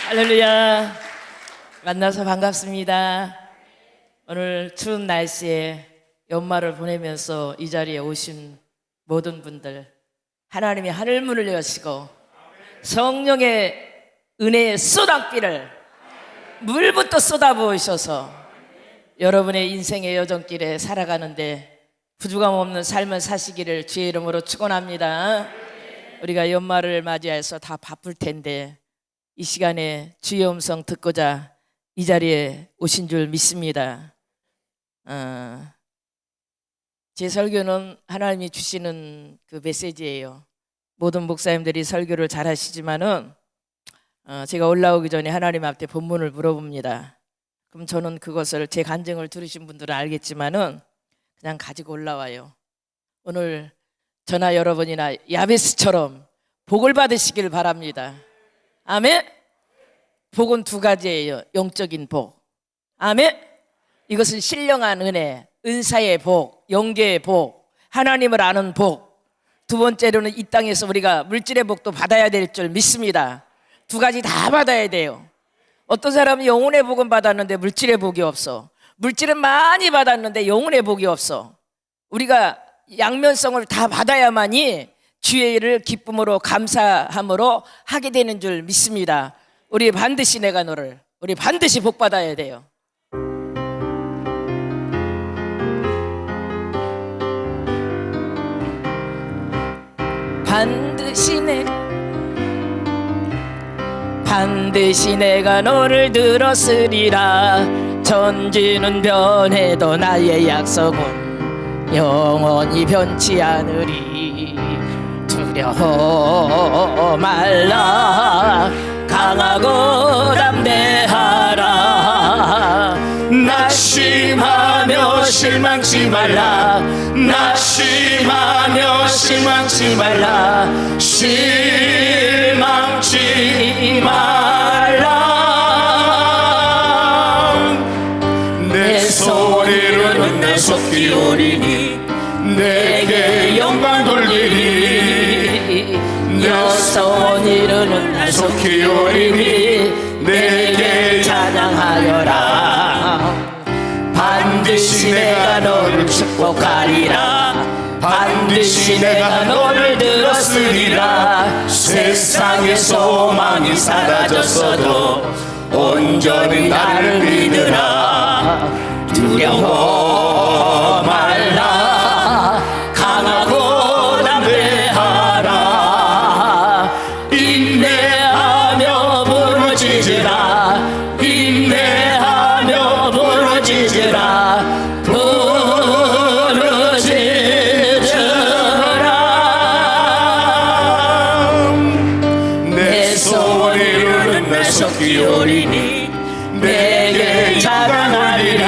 할렐루야. 만나서 반갑습니다. 오늘 추운 날씨에 연말을 보내면서 이 자리에 오신 모든 분들, 하나님이 하늘문을 여시고 성령의 은혜의 쏟아비를 물부터 쏟아부으셔서 여러분의 인생의 여정길에 살아가는데 부족함 없는 삶을 사시기를 주의 이름으로 축원합니다. 우리가 연말을 맞이해서 다 바쁠 텐데 이 시간에 주의 음성 듣고자 이 자리에 오신 줄 믿습니다. 제 설교는 하나님이 주시는 그 메시지예요. 모든 목사님들이 설교를 잘 하시지만은 제가 올라오기 전에 하나님 앞에 본문을 물어봅니다. 그럼 저는 그것을 제 간증을 들으신 분들은 알겠지만은 그냥 가지고 올라와요. 오늘 저나 여러분이나 야베스처럼 복을 받으시길 바랍니다. 아멘. 복은 두 가지예요. 영적인 복. 아멘. 이것은 신령한 은혜, 은사의 복, 영계의 복, 하나님을 아는 복. 두 번째로는 이 땅에서 우리가 물질의 복도 받아야 될 줄 믿습니다. 두 가지 다 받아야 돼요. 어떤 사람은 영혼의 복은 받았는데 물질의 복이 없어. 물질은 많이 받았는데 영혼의 복이 없어. 우리가 양면성을 다 받아야만이 주의 일을 기쁨으로 감사함으로 하게 되는 줄 믿습니다. 우리 반드시 내가 너를, 우리 반드시 복 받아야 돼요. 반드시 내가 너를 들었으리라. 천지는 변해도 나의 약속은 영원히 변치 않으리. 두려워 말라. 강하고 담대하라. 낙심하며 실망치 말라. 낙심하며 실망치 말라. 실망치 말라. 내 소리로는 내 속히 오리니 내게 영광 돌리리. 내 소리로는 내 속히 오리니 내게 찬양하여라. 반드시 내가 너를 축복하리라. 반드시 내가 너를 들었으리라. 세상의 소망이 사라졌어도 온전히 나를 믿으라. 두려워 말라. 강하고 담대하라. 인내하며 부르짖으라. 인내하며 부르짖으라. 내 소리로는 내 속히 오리니 내게 자랑하리라.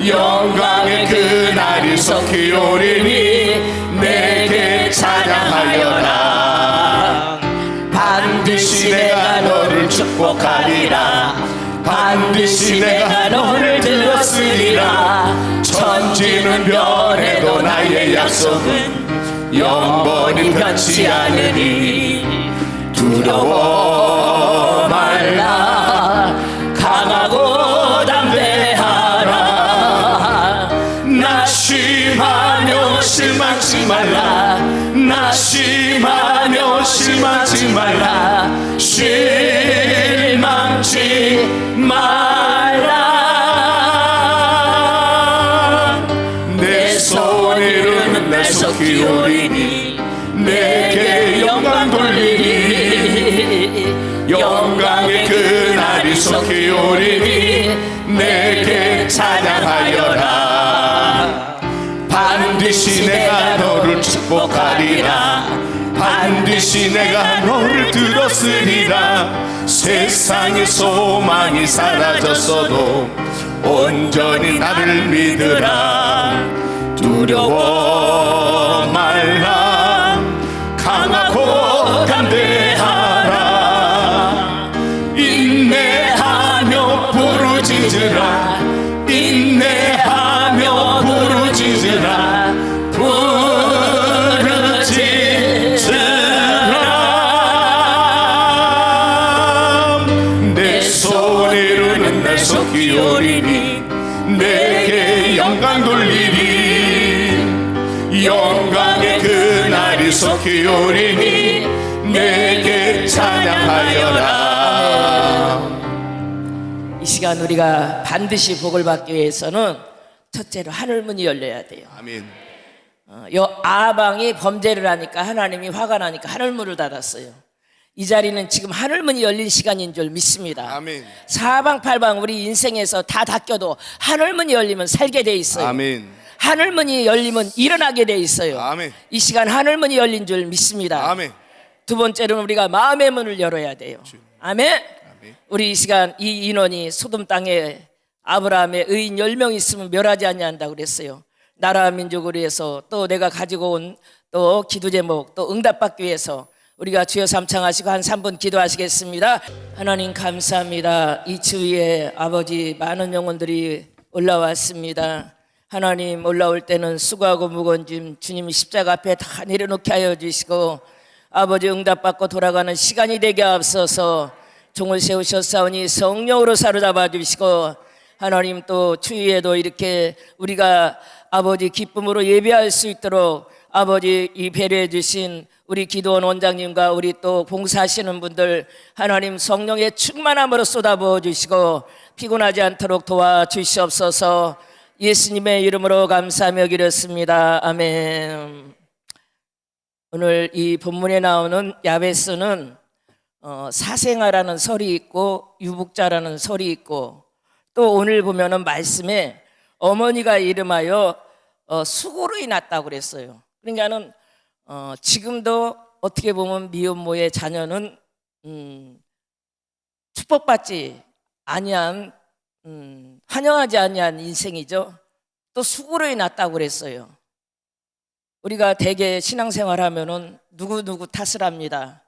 영광의 그날이 속히 오리니 내게 자랑하여라. 반드시 내가 너를 축복하리라. 반드시 내가 너를 들었으리라. 천지는 변해도 나의 약속은 영원히 변치 않으리. 두려워 말라. 강하고 담대하라. 낙심하며 실망치 말라. 낙심하며 실망치 말라. 실망치 말라. 내 소리로는 내 속히 오리니 내게 영광 돌리리. 영광의 그날이 속히 오리니 내게 찬양하여라. 반드시 내가 너를 축복하리라. 반드시 내가 너를 들었으리라. 세상의 소망이 사라졌어도 온전히 나를 믿으라. 두려워 말라. 강하고 담대하라. 인내하며 부르짖으라. 인내하며 부르짖으라. 부르짖으라. 섞이오리니 내게 영광 돌리리 영광의 그날이 섞이오리니 내게 찬양하여라. 이 시간 우리가 반드시 복을 받기 위해서는 첫째로 하늘문이 열려야 돼요. 아멘. 아방이 범죄를 하니까 하나님이 화가 나니까 하늘문을 닫았어요. 이 자리는 지금 하늘문이 열린 시간인 줄 믿습니다. 아멘. 사방팔방 우리 인생에서 다 닫혀도 하늘문이 열리면 살게 돼 있어요. 아멘. 하늘문이 열리면 일어나게 돼 있어요. 아멘. 이 시간 하늘문이 열린 줄 믿습니다. 아멘. 두 번째로는 우리가 마음의 문을 열어야 돼요. 아멘. 아멘. 우리 이 시간 이 인원이 소돔 땅에 아브라함의 의인 10명 있으면 멸하지 아니한다고 그랬어요. 나라 민족을 위해서 또 내가 가지고 온 또 기도 제목 또 응답받기 위해서 우리가 주여 삼창하시고 한 3분 기도하시겠습니다. 하나님 감사합니다. 이 주위에 아버지 많은 영혼들이 올라왔습니다. 하나님 올라올 때는 수고하고 무거운 짐 주님 십자가 앞에 다 내려놓게 하여 주시고 아버지 응답받고 돌아가는 시간이 되게 앞서서 종을 세우셨사오니 성령으로 사로잡아 주시고 하나님 또 추위에도 이렇게 우리가 아버지 기쁨으로 예배할 수 있도록 아버지 이 배려해 주신 우리 기도원 원장님과 우리 또 봉사하시는 분들 하나님 성령의 충만함으로 쏟아부어 주시고 피곤하지 않도록 도와주시옵소서. 예수님의 이름으로 감사하며 기렸습니다. 아멘. 오늘 이 본문에 나오는 야베스는 사생아라는 설이 있고 유복자라는 설이 있고 또 오늘 보면은 말씀에 어머니가 이름하여 수고로 났다고 그랬어요. 그러니까는 지금도 어떻게 보면 미혼모의 자녀는 축복받지 아니한 환영하지 아니한 인생이죠. 또 수고로 났다고 그랬어요. 우리가 대개 신앙생활하면은 누구 탓을 합니다.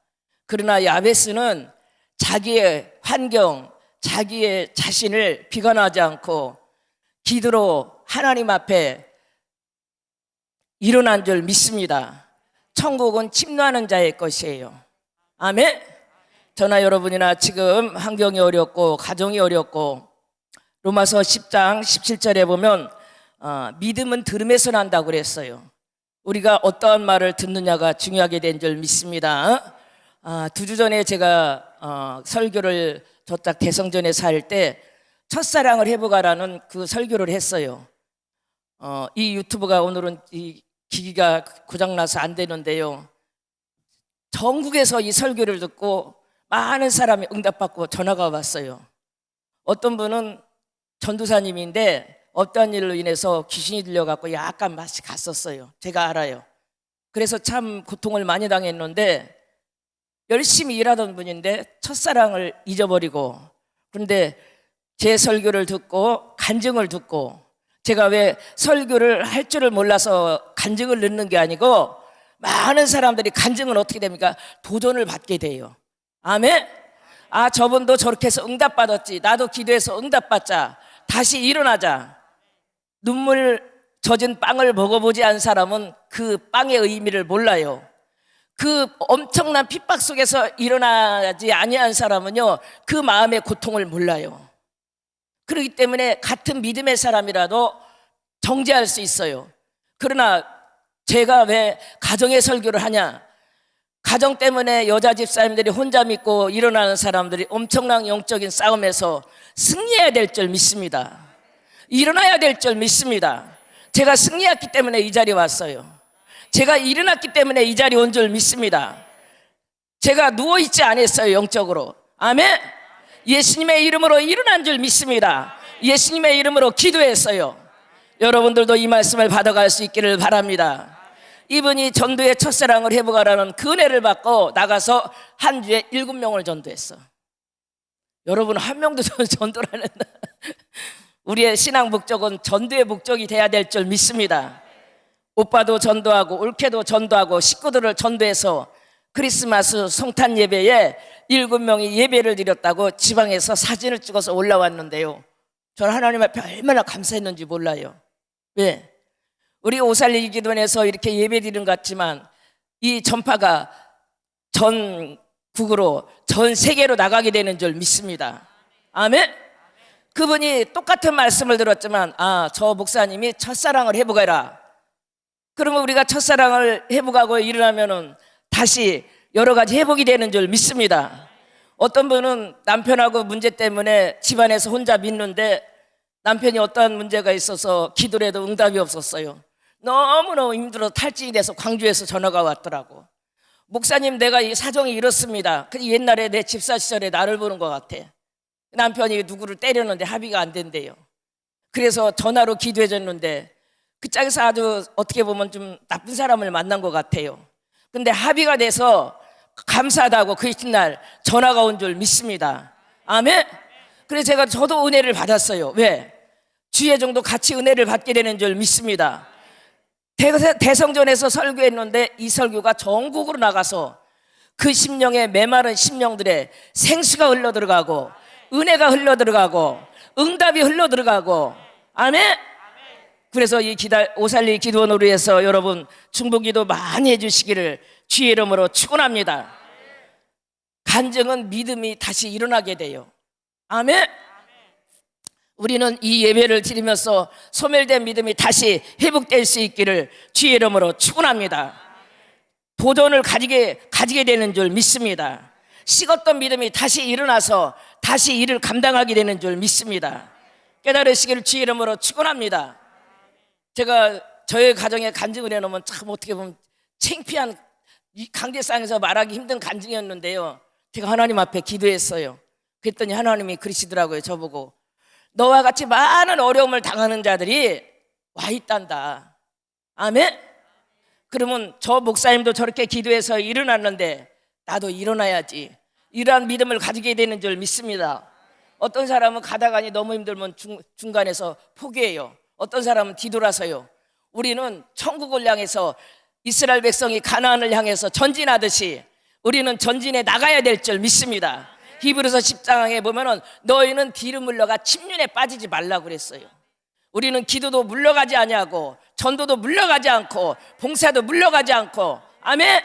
그러나 야베스는 자기의 환경, 자기의 자신을 비관하지 않고 기도로 하나님 앞에 일어난 줄 믿습니다. 천국은 침노하는 자의 것이에요. 아멘. 저나 여러분이나 지금 환경이 어렵고 가정이 어렵고 로마서 10장 17절에 보면 믿음은 들음에서 난다고 그랬어요. 우리가 어떠한 말을 듣느냐가 중요하게 된 줄 믿습니다. 2주 전에 제가 설교를 저쪽 대성전에 살 때 첫사랑을 해보가라는 그 설교를 했어요. 이 유튜브가 오늘은 이 기기가 고장나서 안 되는데요. 전국에서 이 설교를 듣고 많은 사람이 응답받고 전화가 왔어요. 어떤 분은 전도사님인데 어떤 일로 인해서 귀신이 들려갖고 약간 맛이 갔었어요. 제가 알아요. 그래서 참 고통을 많이 당했는데 열심히 일하던 분인데 첫사랑을 잊어버리고 그런데 제 설교를 듣고 간증을 듣고 제가 왜 설교를 할 줄을 몰라서 간증을 넣는 게 아니고 많은 사람들이 간증은 어떻게 됩니까? 도전을 받게 돼요. 아멘. 저분도 저렇게 해서 응답받았지. 나도 기도해서 응답받자. 다시 일어나자. 눈물 젖은 빵을 먹어보지 않은 사람은 그 빵의 의미를 몰라요. 그 엄청난 핍박 속에서 일어나지 아니한 사람은요 그 마음의 고통을 몰라요. 그렇기 때문에 같은 믿음의 사람이라도 정죄할 수 있어요. 그러나 제가 왜 가정의 설교를 하냐? 가정 때문에 여자 집사님들이 혼자 믿고 일어나는 사람들이 엄청난 영적인 싸움에서 승리해야 될 줄 믿습니다. 일어나야 될 줄 믿습니다. 제가 승리했기 때문에 이 자리에 왔어요. 제가 일어났기 때문에 이 자리에 온 줄 믿습니다. 제가 누워있지 않았어요. 영적으로. 아멘. 예수님의 이름으로 일어난 줄 믿습니다. 예수님의 이름으로 기도했어요. 여러분들도 이 말씀을 받아갈 수 있기를 바랍니다. 이분이 전도의 첫사랑을 해보가라는 그 은혜를 받고 나가서 한 주에 7명을 전도했어. 여러분 한 명도 전도를 안 했나? 우리의 신앙 목적은 전도의 목적이 돼야 될 줄 믿습니다. 오빠도 전도하고 올케도 전도하고 식구들을 전도해서 크리스마스 성탄 예배에 7명이 예배를 드렸다고 지방에서 사진을 찍어서 올라왔는데요. 저는 하나님 앞에 얼마나 감사했는지 몰라요. 왜? 우리 오살리 기도원에서 이렇게 예배 드리는 것 같지만 이 전파가 전국으로 전 세계로 나가게 되는 줄 믿습니다. 아멘. 그분이 똑같은 말씀을 들었지만 저 목사님이 첫사랑을 회복해라. 그러면 우리가 첫사랑을 회복하고 일어나면은 다시 여러 가지 회복이 되는 줄 믿습니다. 어떤 분은 남편하고 문제 때문에 집안에서 혼자 믿는데 남편이 어떠한 문제가 있어서 기도를 해도 응답이 없었어요. 너무너무 힘들어 탈진이 돼서 광주에서 전화가 왔더라고. 목사님, 내가 이 사정이 이렇습니다. 근데 옛날에 내 집사 시절에 나를 보는 것 같아. 남편이 누구를 때렸는데 합의가 안 된대요. 그래서 전화로 기도해 줬는데 그 짝에서 아주 어떻게 보면 좀 나쁜 사람을 만난 것 같아요. 근데 합의가 돼서 감사하다고 그 이튿날 전화가 온 줄 믿습니다. 아멘. 그래서 저도 은혜를 받았어요. 왜? 주의 정도 같이 은혜를 받게 되는 줄 믿습니다. 대성전에서 설교했는데 이 설교가 전국으로 나가서 그 심령에 메마른 심령들의 생수가 흘러들어가고 은혜가 흘러들어가고 응답이 흘러들어가고 아멘. 그래서 이 오살리 기도원으로 해서 여러분 중보기도 많이 해주시기를 주의 이름으로 축원합니다. 간증은 믿음이 다시 일어나게 돼요. 아멘. 우리는 이 예배를 드리면서 소멸된 믿음이 다시 회복될 수 있기를 주의 이름으로 축원합니다. 도전을 가지게 되는 줄 믿습니다. 식었던 믿음이 다시 일어나서 다시 일을 감당하게 되는 줄 믿습니다. 깨달으시기를 주의 이름으로 축원합니다. 제가 저의 가정에 간증을 해놓으면 참 어떻게 보면 창피한 이 강대상에서 말하기 힘든 간증이었는데요. 제가 하나님 앞에 기도했어요. 그랬더니 하나님이 그러시더라고요. 저보고 너와 같이 많은 어려움을 당하는 자들이 와 있단다. 아멘. 그러면 저 목사님도 저렇게 기도해서 일어났는데 나도 일어나야지. 이러한 믿음을 가지게 되는 줄 믿습니다. 어떤 사람은 가다가니 너무 힘들면 중간에서 포기해요. 어떤 사람은 뒤돌아서요. 우리는 천국을 향해서 이스라엘 백성이 가나안을 향해서 전진하듯이 우리는 전진해 나가야 될 줄 믿습니다. 히브리서 10장에 보면은 너희는 뒤로 물러가 침륜에 빠지지 말라고 그랬어요. 우리는 기도도 물러가지 아니하고 전도도 물러가지 않고 봉사도 물러가지 않고 아멘.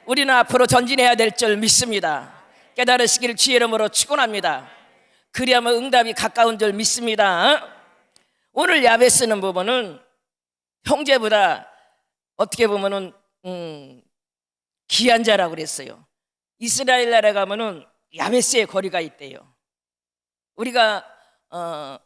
우리는 앞으로 전진해야 될 줄 믿습니다. 깨달으시기를 주의 이름으로 축원합니다. 그리하면 응답이 가까운 줄 믿습니다. 오늘 야베스는 부분은 형제보다 어떻게 보면은 귀한 자라고 그랬어요. 이스라엘 나라에 가면은 야베스의 거리가 있대요. 우리가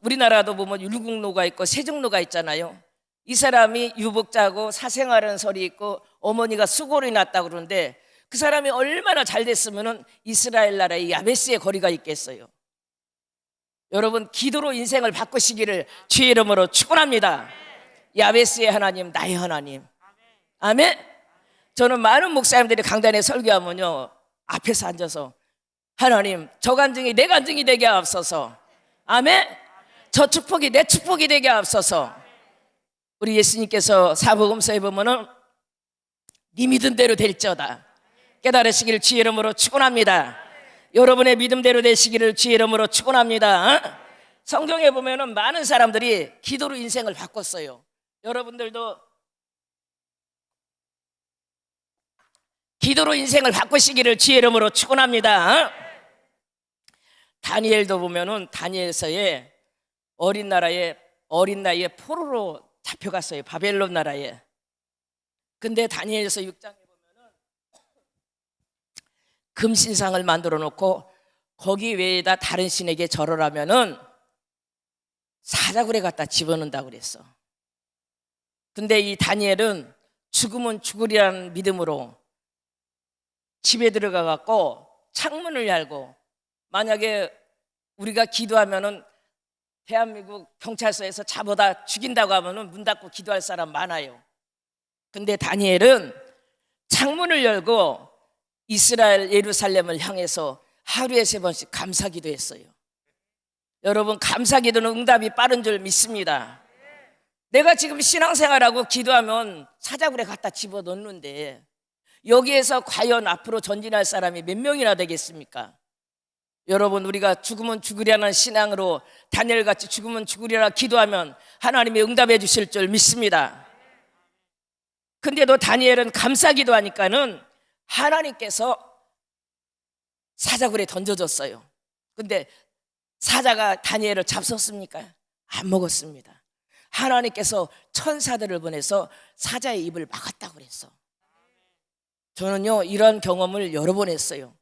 우리나라도 보면 율곡로가 있고 세종로가 있잖아요. 이 사람이 유복자고 사생활하는 설이 있고 어머니가 수고를 났다고 그러는데 그 사람이 얼마나 잘 됐으면은 이스라엘 나라에 야베스의 거리가 있겠어요. 여러분 기도로 인생을 바꾸시기를 주의 이름으로 축원합니다. 야베스의 하나님, 나의 하나님. 아멘. 저는 많은 목사님들이 강단에 설교하면요 앞에서 앉아서 하나님 저 간증이 내 간증이 되게 하옵소서. 아멘. 저 축복이 내 축복이 되게 하옵소서. 우리 예수님께서 사복음서에 보면은 네 믿은 대로 될지어다. 깨달으시기를 주의 이름으로 축원합니다. 여러분의 믿음대로 되시기를 주의 이름으로 축원합니다. 성경에 보면은 많은 사람들이 기도로 인생을 바꿨어요. 여러분들도 기도로 인생을 바꾸시기를 주의 이름으로 축원합니다. 다니엘도 보면은 다니엘서에 어린 나이에 포로로 잡혀갔어요. 바벨론 나라에. 근데 다니엘서 6장에 보면은 금신상을 만들어 놓고 거기 외에다 다른 신에게 절하라면은 사자굴에 갖다 집어넣는다고 그랬어. 근데 이 다니엘은 죽으면 죽으리라는 믿음으로 집에 들어가 갖고 창문을 열고 만약에 우리가 기도하면은 대한민국 경찰서에서 잡아다 죽인다고 하면은 문 닫고 기도할 사람 많아요. 근데 다니엘은 창문을 열고 이스라엘 예루살렘을 향해서 하루에 3번씩 감사기도 했어요. 여러분 감사기도는 응답이 빠른 줄 믿습니다. 내가 지금 신앙생활하고 기도하면 사자굴에 갖다 집어넣는데 여기에서 과연 앞으로 전진할 사람이 몇 명이나 되겠습니까? 여러분 우리가 죽으면 죽으려는 신앙으로 다니엘같이 죽으면 죽으리라 기도하면 하나님이 응답해 주실 줄 믿습니다. 근데도 다니엘은 감사기도 하니까는 하나님께서 사자굴에 던져줬어요. 근데 사자가 다니엘을 잡섰습니까? 안 먹었습니다. 하나님께서 천사들을 보내서 사자의 입을 막았다고 그랬어. 저는요 이런 경험을 여러 번 했어요.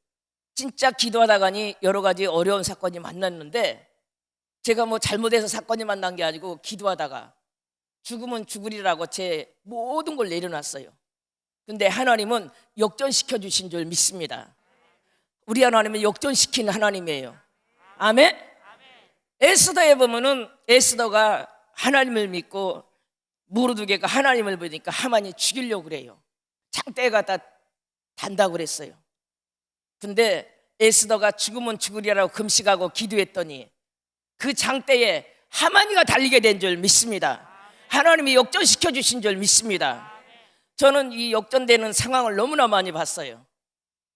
진짜 기도하다가니 여러 가지 어려운 사건이 만났는데, 제가 뭐 잘못해서 사건이 만난 게 아니고 기도하다가 죽으면 죽으리라고 제 모든 걸 내려놨어요. 근데 하나님은 역전시켜 주신 줄 믿습니다. 우리 하나님은 역전시키는 하나님이에요. 아멘. 에스더에 보면은 에스더가 하나님을 믿고 모르드게가 하나님을 보니까 하만이 죽이려고 그래요. 장대에 갖다 단다고 그랬어요. 근데 에스더가 죽으면 죽으리라고 금식하고 기도했더니 그 장대에 하만이가 달리게 된 줄 믿습니다. 하나님이 역전시켜 주신 줄 믿습니다. 저는 이 역전되는 상황을 너무나 많이 봤어요.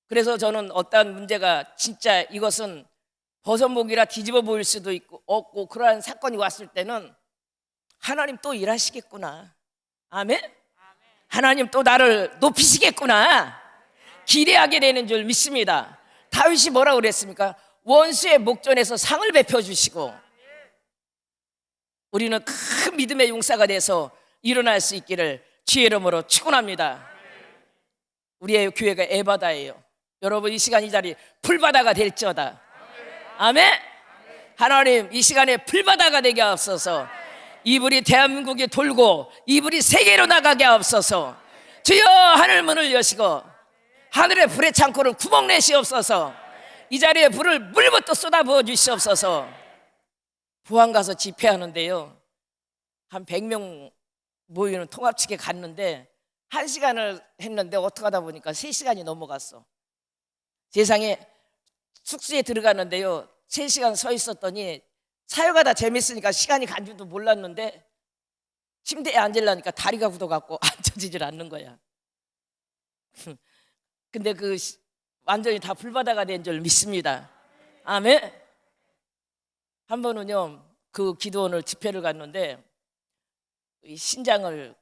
그래서 저는 어떠한 문제가 진짜 이것은 버선목이라 뒤집어 보일 수도 있고 없고 그러한 사건이 왔을 때는 하나님 또 일하시겠구나. 아멘. 하나님 또 나를 높이시겠구나 기대하게 되는 줄 믿습니다. 다윗이 뭐라고 그랬습니까? 원수의 목전에서 상을 베펴주시고, 우리는 큰 믿음의 용사가 돼서 일어날 수 있기를 주의 이름으로 축원합니다. 우리의 교회가 에바다예요. 여러분 이 시간 이 자리 풀바다가 될지어다. 아멘. 하나님 이 시간에 풀바다가 되게 하옵소서. 이불이 대한민국에 돌고 이불이 세계로 나가게 하옵소서. 주여 하늘 문을 여시고 하늘의 불의 창고를 구멍 내시옵소서. 이 자리에 불을 물부터 쏟아부어 주시옵소서. 부안 가서 집회하는데요, 한 100명 모이는 통합측에 갔는데 1시간을 했는데 어떻게 하다 보니까 3시간이 넘어갔어. 세상에 숙소에 들어갔는데요 3시간 서 있었더니 사역하다 재밌으니까 시간이 간 줄도 몰랐는데 침대에 앉으려니까 다리가 굳어갖고 앉아지질 않는 거야. 근데 완전히 다 불바다가 된 줄 믿습니다. 아멘. 한 번은요 그 기도원을 집회를 갔는데 이 신장을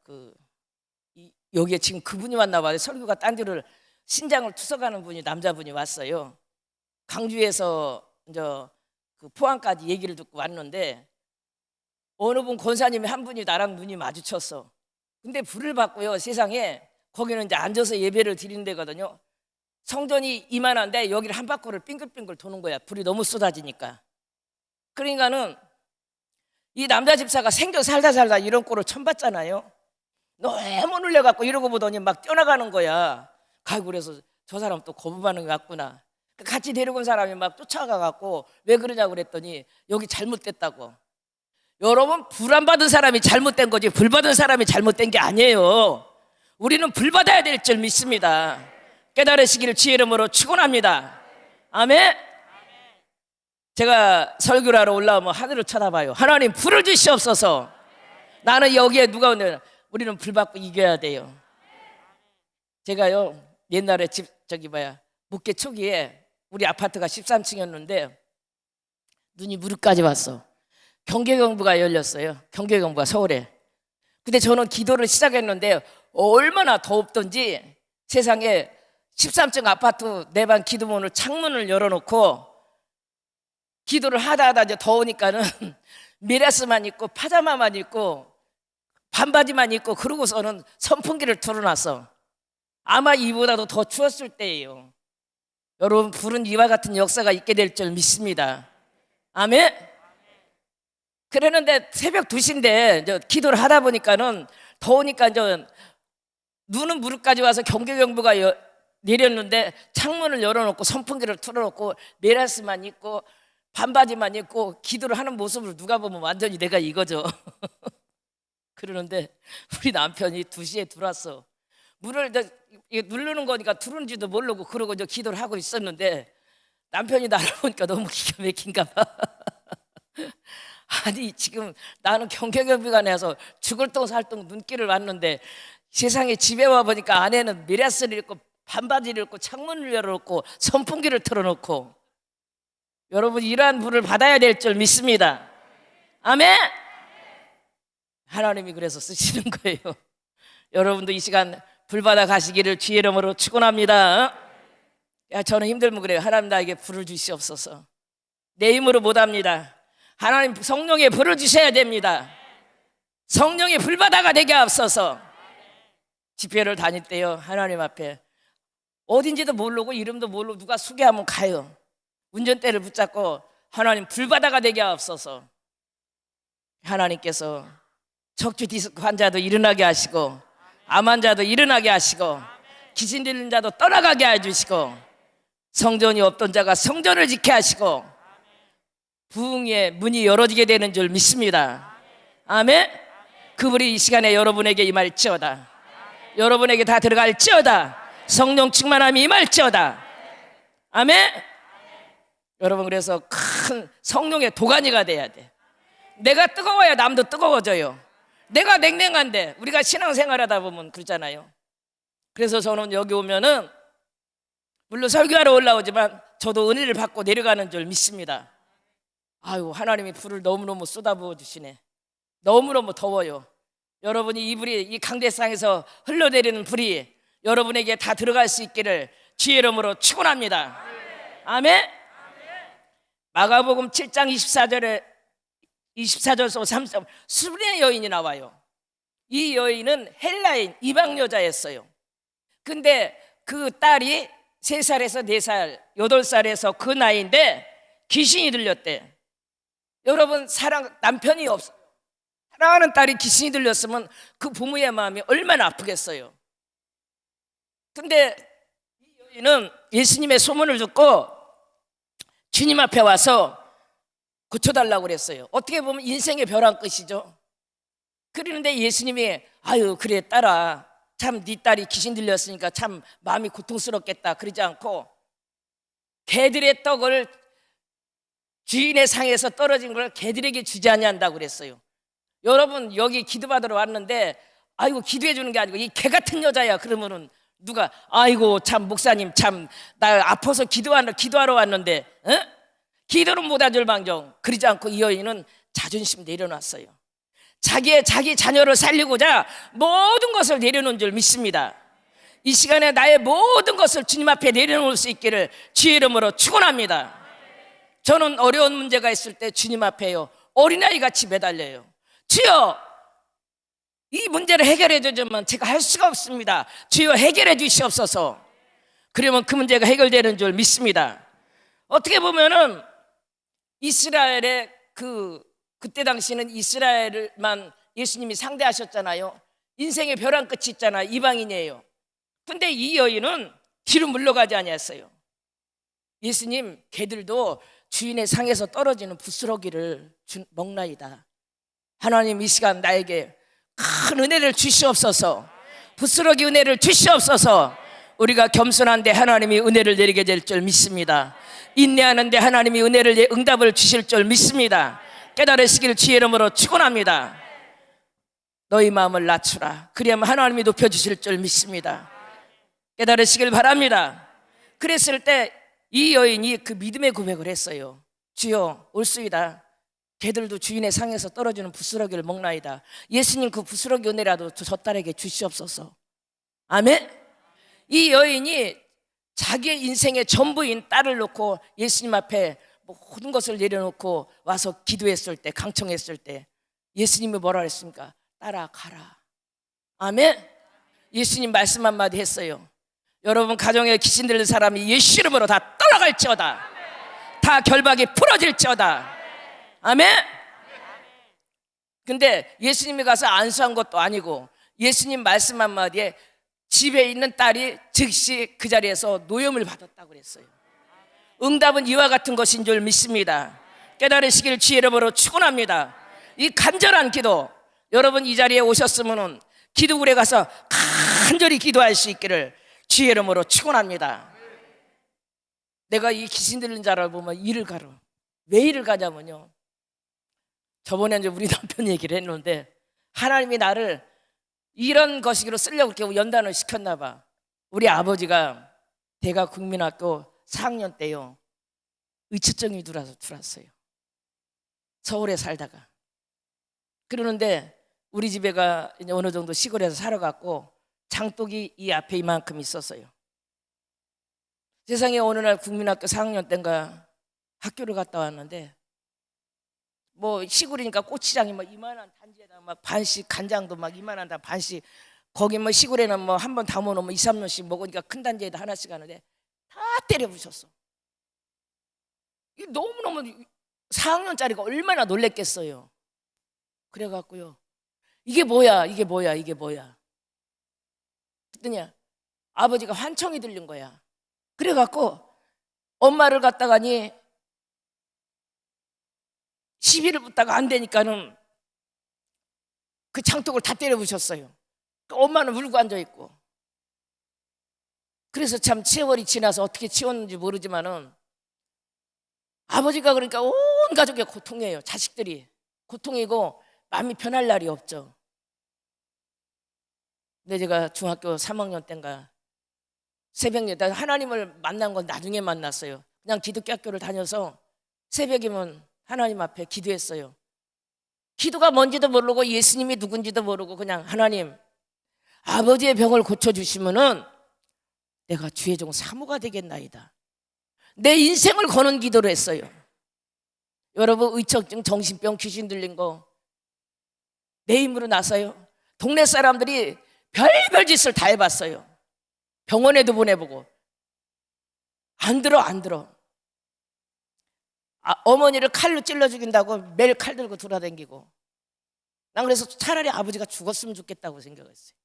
여기에 지금 그분이 왔나 봐요. 설교가 딴 데를 신장을 투석하는 분이 남자분이 왔어요. 광주에서 이제 그 포항까지 얘기를 듣고 왔는데 어느 분 권사님이 한 분이 나랑 눈이 마주쳤어. 근데 불을 받고요 세상에 거기는 이제 앉아서 예배를 드리는 데거든요. 성전이 이만한데 여기를 한 바퀴를 빙글빙글 도는 거야. 불이 너무 쏟아지니까. 그러니까는 이 남자 집사가 생겨 살다 이런 꼴을 처음 봤잖아요. 너무 놀려갖고 이러고 보더니 막 뛰어나가는 거야. 아이고 그래서 저 사람 또 거부 반응이 왔구나. 같이 데리고 온 사람이 막 쫓아가갖고 왜 그러냐고 그랬더니 여기 잘못됐다고. 여러분 불 안 받은 사람이 잘못된 거지 불 받은 사람이 잘못된 게 아니에요. 우리는 불 받아야 될 줄 믿습니다. 깨달으시기를 주의 이름으로 축원합니다. 아멘. 제가 설교를 하러 올라오면 하늘을 쳐다봐요. 하나님 불을 주시옵소서. 나는 여기에 누가 오늘 우리는 불 받고 이겨야 돼요. 제가요 옛날에 목회 초기에 우리 아파트가 13층이었는데 눈이 무릎까지 왔어. 경계경부가 열렸어요. 경계경부가 서울에. 근데 저는 기도를 시작했는데 얼마나 더웠던지 세상에 13층 아파트 내 방 기도문을 창문을 열어놓고 기도를 하다 이제 더우니까는 미라스만 입고 파자마만 입고 반바지만 입고 그러고서는 선풍기를 틀어놨어. 아마 이보다도 더 추웠을 때예요. 여러분 불은 이와 같은 역사가 있게 될 줄 믿습니다. 아멘. 그랬는데 새벽 2시인데 이제 기도를 하다 보니까는 더우니까 이제 눈은 무릎까지 와서 경계경부가 내렸는데 창문을 열어놓고 선풍기를 틀어놓고 메라스만 입고 반바지만 입고 기도를 하는 모습을 누가 보면 완전히 내가 이거죠. 그러는데 우리 남편이 2시에 들어왔어. 문을 누르는 거니까 들어온지도 모르고 그러고 이제 기도를 하고 있었는데 남편이 나를 보니까 너무 기가 막힌가 봐. 아니 지금 나는 경계경비가 내서 죽을 똥 살 똥 눈길을 왔는데 세상에 집에 와보니까 아내는 미라스를 입고 반바지를 입고 창문을 열어놓고 선풍기를 틀어놓고. 여러분 이러한 불을 받아야 될 줄 믿습니다. 아멘. 하나님이 그래서 쓰시는 거예요. 여러분도 이 시간 불 받아 가시기를 주의 이름으로 축원합니다. 저는 힘들면 그래요. 하나님 나에게 불을 주시옵소서. 내 힘으로 못합니다. 하나님 성령의 불을 주셔야 됩니다. 성령의 불바다가 되게 앞서서 집회를 다닐 때요, 하나님 앞에 어딘지도 모르고 이름도 모르고 누가 소개하면 가요. 운전대를 붙잡고 하나님 불바다가 되게 앞서서 하나님께서 척추 디스크 환자도 일어나게 하시고 암 환자도 일어나게 하시고 귀신 들린 자도 떠나가게 해주시고 성전이 없던 자가 성전을 지게 하시고 부흥의 문이 열어지게 되는 줄 믿습니다. 아멘. 그분이 이 시간에 여러분에게 임할지어다. 여러분에게 다 들어갈지어다. 성령 충만함이 임할지어다. 아멘. 여러분, 그래서 큰 성령의 도가니가 돼야 돼. 내가 뜨거워야 남도 뜨거워져요. 내가 냉랭한데, 우리가 신앙생활하다 보면 그러잖아요. 그래서 저는 여기 오면은 물론 설교하러 올라오지만 저도 은혜를 받고 내려가는 줄 믿습니다. 아유, 하나님이 불을 너무너무 쏟아부어 주시네. 너무너무 더워요. 여러분이 이 불이, 이 강대상에서 흘러내리는 불이 여러분에게 다 들어갈 수 있기를 주의 이름으로 축원합니다. 아멘. 마가복음 7장 24절에서 30절 수분의 여인이 나와요. 이 여인은 헬라인 이방 여자였어요. 근데 그 딸이 3살에서 4살, 8살에서 그 나이인데 귀신이 들렸대. 여러분, 남편이 없어. 사랑하는 딸이 귀신이 들렸으면 그 부모의 마음이 얼마나 아프겠어요. 근데 이 여인은 예수님의 소문을 듣고 주님 앞에 와서 고쳐달라고 그랬어요. 어떻게 보면 인생의 벼랑 끝이죠. 그러는데 예수님이 아유, 그래 딸아, 참 네 딸이 귀신 들렸으니까 참 마음이 고통스럽겠다 그러지 않고 개들의 떡을 주인의 상에서 떨어진 걸 개들에게 주지 아니한다고 그랬어요. 여러분, 여기 기도받으러 왔는데 아이고 기도해 주는 게 아니고 이 개 같은 여자야 그러면은 누가 아이고 참 목사님 참 나 아파서 기도하러 왔는데 기도는 못해줄 망정 그러지 않고 이 여인은 자존심 내려놨어요. 자기 자녀를 살리고자 모든 것을 내려놓은 줄 믿습니다. 이 시간에 나의 모든 것을 주님 앞에 내려놓을 수 있기를 주의 이름으로 축원합니다. 저는 어려운 문제가 있을 때 주님 앞에요 어린아이 같이 매달려요. 주여, 이 문제를 해결해 주지만 제가 할 수가 없습니다. 주여 해결해 주시옵소서. 그러면 그 문제가 해결되는 줄 믿습니다. 어떻게 보면은 이스라엘의 그때 당시는 이스라엘만 예수님이 상대하셨잖아요. 인생의 벼랑 끝이 있잖아. 이방인이에요. 근데 이 여인은 뒤로 물러가지 아니했어요. 예수님, 개들도 주인의 상에서 떨어지는 부스러기를 먹나이다. 하나님, 이 시간 나에게 큰 은혜를 주시옵소서. 부스러기 은혜를 주시옵소서. 우리가 겸손한데 하나님이 은혜를 내리게 될 줄 믿습니다. 인내하는데 하나님이 응답을 주실 줄 믿습니다. 깨달으시길 주의 이름으로 축원합니다. 너희 마음을 낮추라. 그리하면 하나님이 높여주실 줄 믿습니다. 깨달으시길 바랍니다. 그랬을 때 이 여인이 그 믿음의 고백을 했어요. 주여, 올수이다. 개들도 주인의 상에서 떨어지는 부스러기를 먹나이다. 예수님, 그 부스러기 은혜라도 저 딸에게 주시옵소서. 아멘. 이 여인이 자기의 인생의 전부인 딸을 놓고 예수님 앞에 모든 것을 내려놓고 와서 기도했을 때, 강청했을 때 예수님이 뭐라 했습니까? 딸아, 가라. 아멘. 예수님 말씀 한마디 했어요. 여러분, 가정에 귀신 들린 사람이 예수 이름으로 다 떠나갈지어다. 다 결박이 풀어질지어다. 아멘. 근데 예수님이 가서 안수한 것도 아니고 예수님 말씀 한마디에 집에 있는 딸이 즉시 그 자리에서 노염을 받았다고 그랬어요. 응답은 이와 같은 것인 줄 믿습니다. 깨달으시길 주의 이름으로 축원합니다. 이 간절한 기도, 여러분 이 자리에 오셨으면 기도굴에 가서 간절히 기도할 수 있기를 주의 이름으로 축원합니다. 내가 이 귀신 들린 자를 보면 일을 가러, 왜 일을 가냐면요, 저번에 이제 우리 남편이 얘기를 했는데 하나님이 나를 이런 것으로 쓰려고 이렇게 연단을 시켰나 봐. 우리 아버지가 대각 국민학교 4학년 때요 의처증이 들어왔어요. 서울에 살다가. 그러는데 우리 집에가 이제 어느 정도 시골에서 살아갔고 장독이 이 앞에 이만큼 있었어요. 세상에 어느 날 국민학교 4학년 때인가 학교를 갔다 왔는데 뭐 시골이니까 고추장이 뭐 이만한 단지에다 막 반씩, 간장도 막 이만한 단 반씩, 거기 뭐 시골에는 뭐 한 번 담아놓으면 2, 3년씩 먹으니까 큰 단지에다 하나씩 하는데 다 때려 부셨어. 이 너무너무 4학년짜리가 얼마나 놀랬겠어요. 그래갖고요, 이게 뭐야, 이게 뭐야, 이게 뭐야. 그랬더니 아버지가 환청이 들린 거야. 그래갖고 엄마를 갖다가니 시비를 붙다가 안 되니까는 그 장독을 다 때려 부셨어요. 엄마는 울고 앉아있고. 그래서 참 세월이 지나서 어떻게 치웠는지 모르지만은 아버지가 그러니까 온 가족의 고통이에요. 자식들이 고통이고 마음이 편할 날이 없죠. 근데 제가 중학교 3학년 때인가 새벽에 하나님을 만난 건 나중에 만났어요. 그냥 기독교 학교를 다녀서 새벽이면 하나님 앞에 기도했어요. 기도가 뭔지도 모르고 예수님이 누군지도 모르고 그냥 하나님, 아버지의 병을 고쳐주시면은 내가 주의 종 사모가 되겠나이다. 내 인생을 거는 기도를 했어요. 여러분, 의처증, 정신병, 귀신 들린 거 내 힘으로 나서요. 동네 사람들이 별별 짓을 다 해봤어요. 병원에도 보내보고 안 들어. 어머니를 칼로 찔러 죽인다고 매일 칼 들고 돌아다니고. 난 그래서 차라리 아버지가 죽었으면 좋겠다고 생각했어요.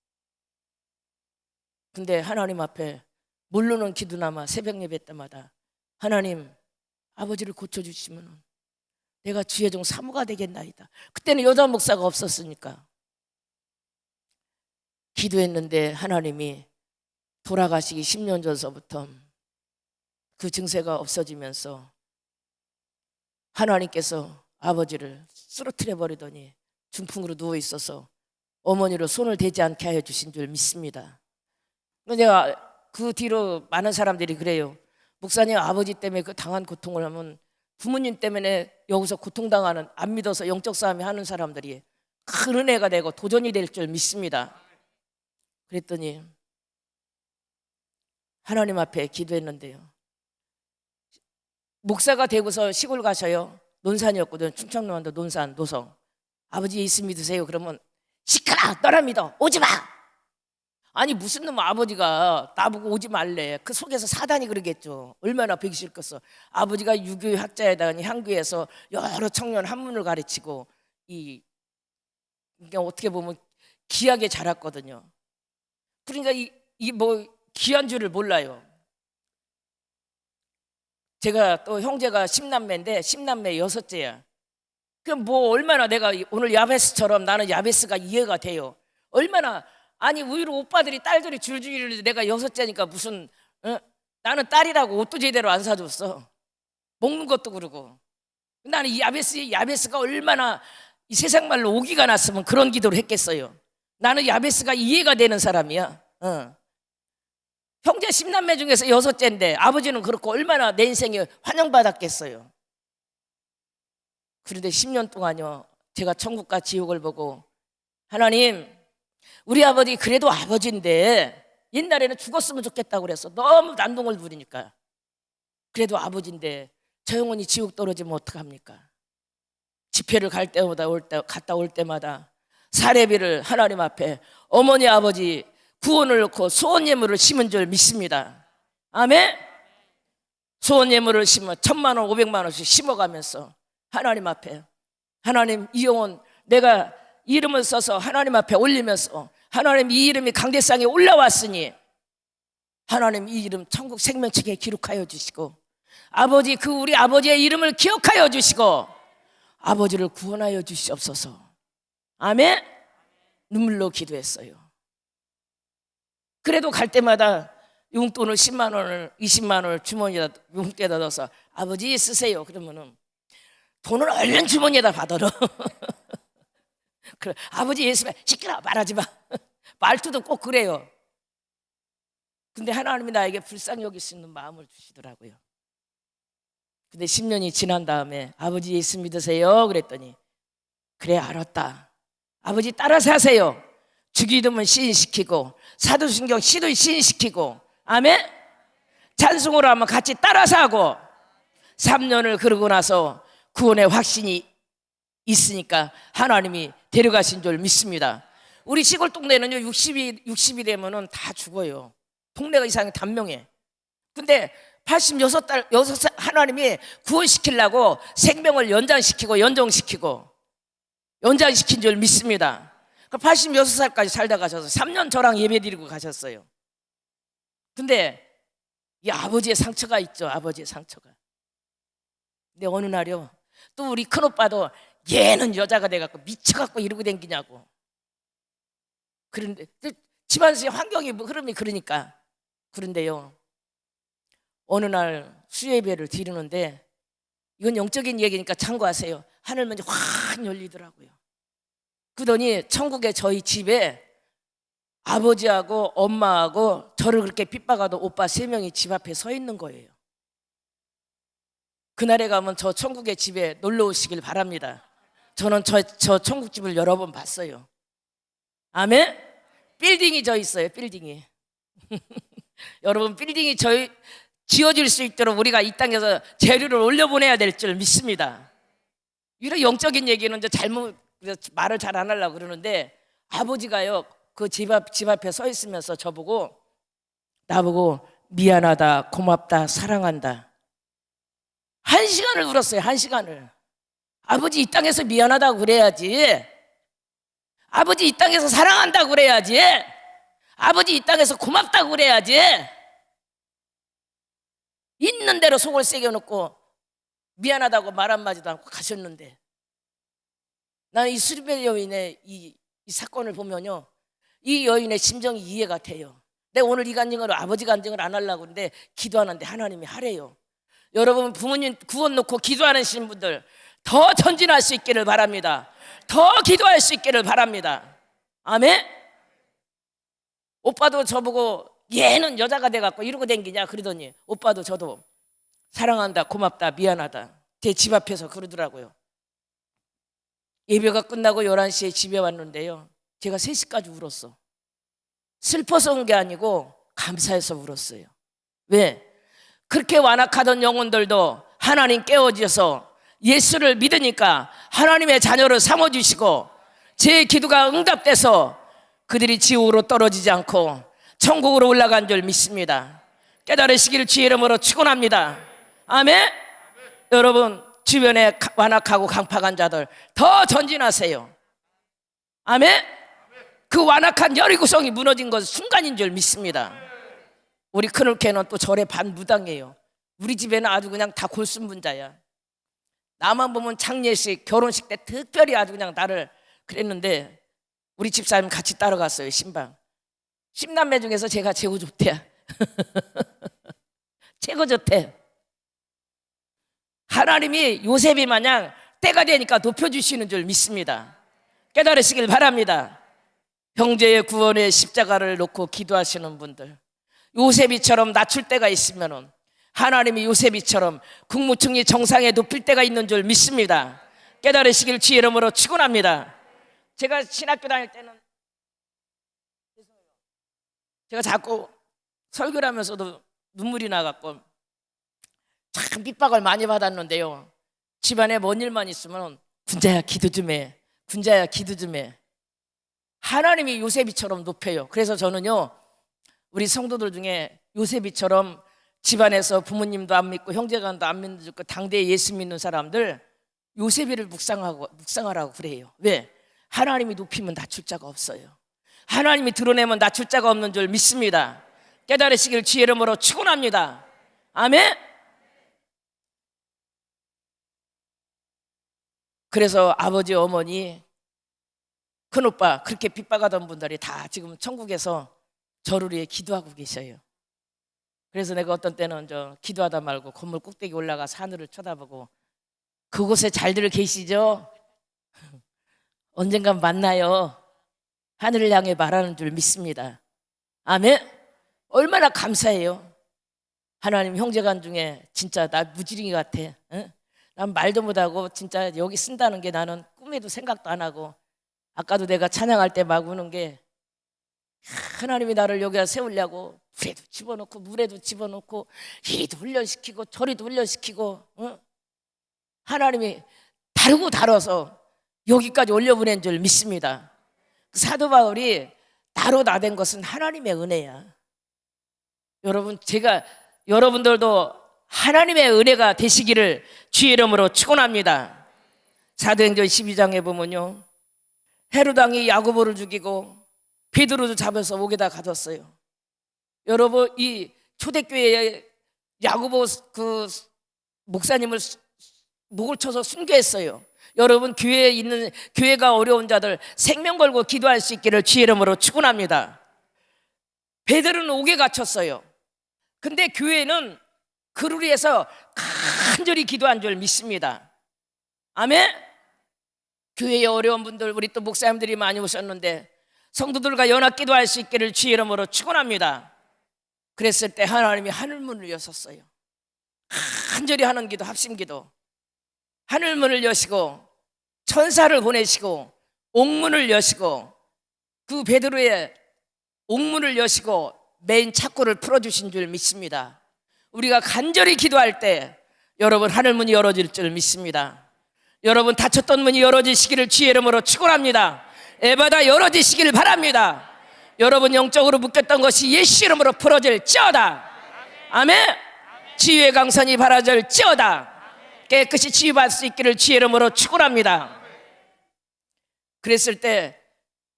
근데 하나님 앞에 모르는 기도나마 새벽 예배 때마다 하나님, 아버지를 고쳐주시면 내가 주의 종 사모가 되겠나이다. 그때는 여자 목사가 없었으니까 기도했는데 하나님이 돌아가시기 10년 전서부터 그 증세가 없어지면서 하나님께서 아버지를 쓰러뜨려 버리더니 중풍으로 누워 있어서 어머니로 손을 대지 않게 하여 주신 줄 믿습니다. 내가 그 뒤로 많은 사람들이 그래요. 목사님, 아버지 때문에 그 당한 고통을 하면 부모님 때문에 여기서 고통당하는, 안 믿어서 영적 싸움이 하는 사람들이 큰 은혜가 되고 도전이 될 줄 믿습니다. 그랬더니 하나님 앞에 기도했는데요, 목사가 되고서 시골 가셔요. 논산이었거든. 충청남도 논산, 노성. 아버지 예수 믿으세요. 그러면 시끄러, 너라 믿어, 오지 마. 아니 무슨 놈 아버지가 나보고 오지 말래. 그 속에서 사단이 그러겠죠. 얼마나 보기 싫겠어. 아버지가 유교 학자에다가 향교에서 여러 청년 한문을 가르치고 그러니까 어떻게 보면 귀하게 자랐거든요. 그러니까 이 뭐 귀한 줄을 몰라요. 제가 또 형제가 10남매인데 10남매 여섯째야. 그럼 뭐 얼마나 내가 오늘 야베스처럼 나는 야베스가 이해가 돼요. 얼마나, 아니 우유로 오빠들이 딸들이 줄줄 이르는데 내가 여섯째니까 무슨 나는 딸이라고 옷도 제대로 안 사줬어. 먹는 것도 그러고. 나는 이 야베스가 얼마나 이 세상 말로 오기가 났으면 그런 기도를 했겠어요. 나는 야베스가 이해가 되는 사람이야. 형제 10남매 중에서 여섯째인데 아버지는 그렇고 얼마나 내 인생에 환영받았겠어요. 그런데 10년 동안요, 제가 천국과 지옥을 보고 하나님, 우리 아버지 그래도 아버지인데 옛날에는 죽었으면 좋겠다고 그랬어. 너무 난동을 부리니까. 그래도 아버지인데 저 영혼이 지옥 떨어지면 어떡합니까? 집회를 갈 때마다 갔다 올 때마다 사례비를 하나님 앞에 어머니 아버지 구원을 넣고 소원 예물을 심은 줄 믿습니다. 아멘. 소원 예물을 심어 1,000만 원, 500만 원씩 심어가면서 하나님 앞에, 하나님 이 영혼 내가 이름을 써서 하나님 앞에 올리면서 하나님 이 이름이 강대상에 올라왔으니 하나님 이 이름 천국 생명책에 기록하여 주시고 아버지 그 우리 아버지의 이름을 기억하여 주시고 아버지를 구원하여 주시옵소서. 아멘. 눈물로 기도했어요. 그래도 갈 때마다 용돈을 10만 원을 20만 원을 주머니에다 용돈에다 넣어서 아버지 쓰세요. 그러면은 돈을 얼른 주머니에다 받아라. 그래, 아버지 예수님 시끄러 말하지 마. 말투도 꼭 그래요. 근데 하나님이 나에게 불쌍히 여길 수 있는 마음을 주시더라고요. 근데 10년이 지난 다음에 아버지 예수 믿으세요 그랬더니 그래 알았다. 아버지 따라서 하세요. 주기도문 시인시키고 사도신경 시도 시인시키고 아멘. 찬송으로 하면 같이 따라서 하고 3년을 그러고 나서 구원의 확신이 있으니까 하나님이 데려가신 줄 믿습니다. 우리 시골 동네는요 60이 되면은 다 죽어요. 동네가 이상하게 단명해. 근데 86살 하나님이 구원시키려고 생명을 연장시킨 줄 믿습니다. 86살까지 살다 가셔서 3년 저랑 예배 드리고 가셨어요. 근데 이 아버지의 상처가 있죠. 아버지의 상처가. 근데 어느 날요 또 우리 큰오빠도 얘는 여자가 돼갖고 미쳐갖고 이러고 댕기냐고. 그런데 집안에서 환경이 흐름이 그러니까. 그런데요 어느 날 수예배를 드리는데 이건 영적인 얘기니까 참고하세요. 하늘문이 확 열리더라고요. 그러더니 천국에 저희 집에 아버지하고 엄마하고 저를 그렇게 핍박하던 오빠 3명이 집 앞에 서 있는 거예요. 그날에 가면 저 천국의 집에 놀러 오시길 바랍니다. 저는 저 천국집을 여러 번 봤어요. 아멘? 빌딩이 저 있어요. 빌딩이. 여러분 빌딩이 지어질 수 있도록 우리가 이 땅에서 재료를 올려보내야 될 줄 믿습니다. 이런 영적인 얘기는 이제 잘못 말을 잘 안 하려고 그러는데 아버지가요 그 집 앞에 서 있으면서 나보고 미안하다, 고맙다, 사랑한다 1시간을 울었어요. 1시간을. 아버지 이 땅에서 미안하다고 그래야지. 아버지 이 땅에서 사랑한다고 그래야지. 아버지 이 땅에서 고맙다고 그래야지. 있는 대로 속을 새겨놓고 미안하다고 말 한마디도 않고 가셨는데 나는 이 수리벨 여인의 이 사건을 보면요 이 여인의 심정이 이해가 돼요. 내가 오늘 이 간증을 아버지 간증을 안 하려고 그러는데 기도하는데 하나님이 하래요. 여러분 부모님 구원 놓고 기도하는 분들 더 전진할 수 있기를 바랍니다. 더 기도할 수 있기를 바랍니다. 아멘. 오빠도 저보고 얘는 여자가 돼갖고 이러고 댕기냐 그러더니 오빠도 저도 사랑한다, 고맙다, 미안하다 제 집 앞에서 그러더라고요. 예배가 끝나고 11시에 집에 왔는데요 제가 3시까지 울었어. 슬퍼서 온 게 아니고 감사해서 울었어요. 왜? 그렇게 완악하던 영혼들도 하나님 깨워주셔서 예수를 믿으니까 하나님의 자녀를 삼아주시고 제 기도가 응답돼서 그들이 지옥으로 떨어지지 않고 천국으로 올라간 줄 믿습니다. 깨달으시기를 주의 이름으로 축원합니다. 아멘. 여러분 주변에 완악하고 강팍한 자들 더 전진하세요. 아멘. 그 완악한 여리고성이 무너진 것은 순간인 줄 믿습니다. 우리 큰올케는 또 절에 반무당이에요. 우리 집에는 아주 그냥 다 골순분자야. 나만 보면 장례식 결혼식 때 특별히 아주 그냥 나를 그랬는데 우리 집사님 같이 따라갔어요. 신방 10남매 중에서 제가 최고 좋대. 최고 좋대. 하나님이 요셉이 마냥 때가 되니까 높여주시는 줄 믿습니다. 깨달으시길 바랍니다. 형제의 구원에 십자가를 놓고 기도하시는 분들 요셉이처럼 낮출 때가 있으면 하나님이 요셉이처럼 국무총리 정상에 높일 때가 있는 줄 믿습니다. 깨달으시길 주의 이름으로 축원합니다. 제가 신학교 다닐 때는 제가 자꾸 설교를 하면서도 눈물이 나갖고 참 핍박을 많이 받았는데요 집안에 뭔 일만 있으면 군자야 기도 좀 해, 군자야 기도 좀 해. 하나님이 요셉이처럼 높여요. 그래서 저는요 우리 성도들 중에 요셉이처럼 집안에서 부모님도 안 믿고 형제간도 안 믿고 당대에 예수 믿는 사람들 요셉이를 묵상하라고 그래요. 왜? 하나님이 높이면 낮출 자가 없어요. 하나님이 드러내면 낮출 자가 없는 줄 믿습니다. 깨달으시길 주의 이름으로 축원합니다. 아멘. 그래서 아버지 어머니 큰오빠 그렇게 핍박하던 분들이 다 지금 천국에서 저를 위해 기도하고 계셔요. 그래서 내가 어떤 때는 기도하다 말고 건물 꼭대기 올라가서 하늘을 쳐다보고 그곳에 잘들 계시죠? 언젠간 만나요. 하늘을 향해 말하는 줄 믿습니다. 아멘. 얼마나 감사해요. 하나님 형제간 중에 진짜 나 무지랭이 같아. 응? 난 말도 못하고 진짜 여기 쓴다는 게 나는 꿈에도 생각도 안 하고 아까도 내가 찬양할 때 막 우는 게 하나님이 나를 여기다 세우려고 불에도 집어넣고 물에도 집어넣고 이리도 훈련시키고 저리도 훈련시키고 하나님이 다르고 다뤄서 여기까지 올려보낸 줄 믿습니다. 사도 바울이 나로 나된 것은 하나님의 은혜야. 여러분, 제가 여러분들도 하나님의 은혜가 되시기를 주의 이름으로 축원합니다. 사도행전 12장에 보면요, 헤롯 왕이 야고보를 죽이고 베드로도 잡아서 옥에다 가뒀어요. 여러분, 이 초대교회에 야고보 그 목사님을 목을 쳐서 순교했어요. 여러분, 교회에 있는, 교회가 어려운 자들 생명 걸고 기도할 수 있기를 주의 이름으로 축원합니다. 베드로는 옥에 갇혔어요. 근데 교회는 그를 위해서 간절히 기도한 줄 믿습니다. 아멘. 교회에 어려운 분들, 우리 또 목사님들이 많이 오셨는데 성도들과 연합 기도할 수 있기를 주의 이름으로 축원합니다. 그랬을 때 하나님이 하늘문을 여셨어요. 간절히 하는 기도, 합심기도. 하늘문을 여시고 천사를 보내시고 옥문을 여시고 그 베드로의 옥문을 여시고 맨 착고를 풀어주신 줄 믿습니다. 우리가 간절히 기도할 때 여러분, 하늘문이 열어질 줄 믿습니다. 여러분, 닫혔던 문이 열어지시기를 주의 이름으로 축원합니다. 에바다 열어지시기를 바랍니다. 여러분, 영적으로 묶였던 것이 예수 이름으로 풀어질지어다. 아멘. 치유의 강선이 바라질지어다. 깨끗이 치유받을 수 있기를 주의 이름으로 축원합니다. 그랬을 때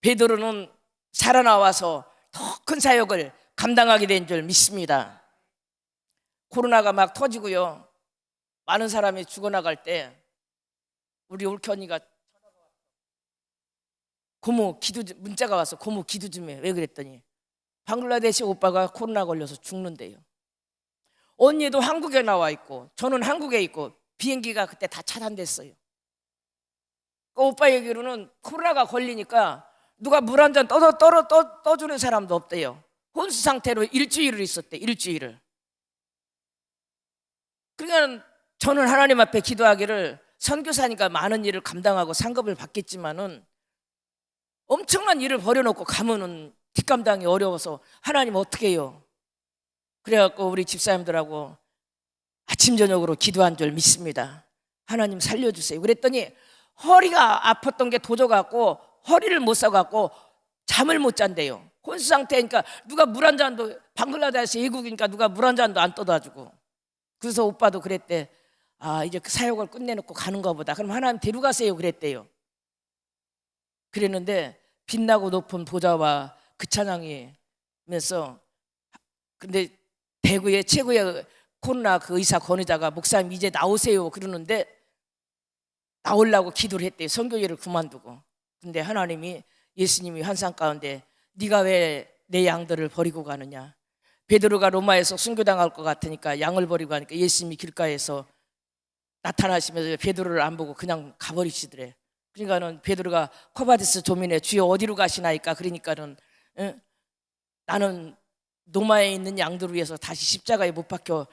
베드로는 살아나와서 더 큰 사역을 감당하게 된 줄 믿습니다. 코로나가 막 터지고요, 많은 사람이 죽어나갈 때 우리 올케언니가 고모 기도 문자가 와서 고모 기도 좀 해. 왜 그랬더니 방글라데시 오빠가 코로나 걸려서 죽는데요. 언니도 한국에 나와 있고 저는 한국에 있고 비행기가 그때 다 차단됐어요. 그 오빠 얘기로는 코로나가 걸리니까 누가 물 한 잔 떠주는 사람도 없대요. 혼수 상태로 일주일을 있었대. 일주일을. 그러니까 저는 하나님 앞에 기도하기를, 선교사니까 많은 일을 감당하고 상급을 받겠지만은 엄청난 일을 버려놓고 가면은 뒷감당이 어려워서 하나님 어떻게 해요? 그래갖고 우리 집사님들하고 아침 저녁으로 기도한 줄 믿습니다. 하나님 살려주세요. 그랬더니 허리가 아팠던 게 도져갖고 허리를 못 써갖고 잠을 못 잔대요. 혼수 상태니까 누가 물 한 잔도, 방글라데시 외국이니까 누가 물 한 잔도 안 떠다주고. 그래서 오빠도 그랬대. 아, 이제 그 사역을 끝내놓고 가는가 보다. 그럼 하나님 데려가세요 그랬대요. 그랬는데 빛나고 높은 보좌와 그 찬양이면서, 근데 대구의 최고의 코로나 그 의사 권위자가 목사님 이제 나오세요 그러는데 나오려고 기도를 했대요. 선교일을 그만두고. 근데 하나님이, 예수님이 환상 가운데 네가 왜 내 양들을 버리고 가느냐. 베드로가 로마에서 순교당할 것 같으니까 양을 버리고 가니까 예수님이 길가에서 나타나시면서 베드로를 안 보고 그냥 가버리시더래. 그러니까는 베드로가 코바디스 조민에 주여 어디로 가시나이까. 그러니까는 나는 로마에 있는 양들을 위해서 다시 십자가에 못 박혀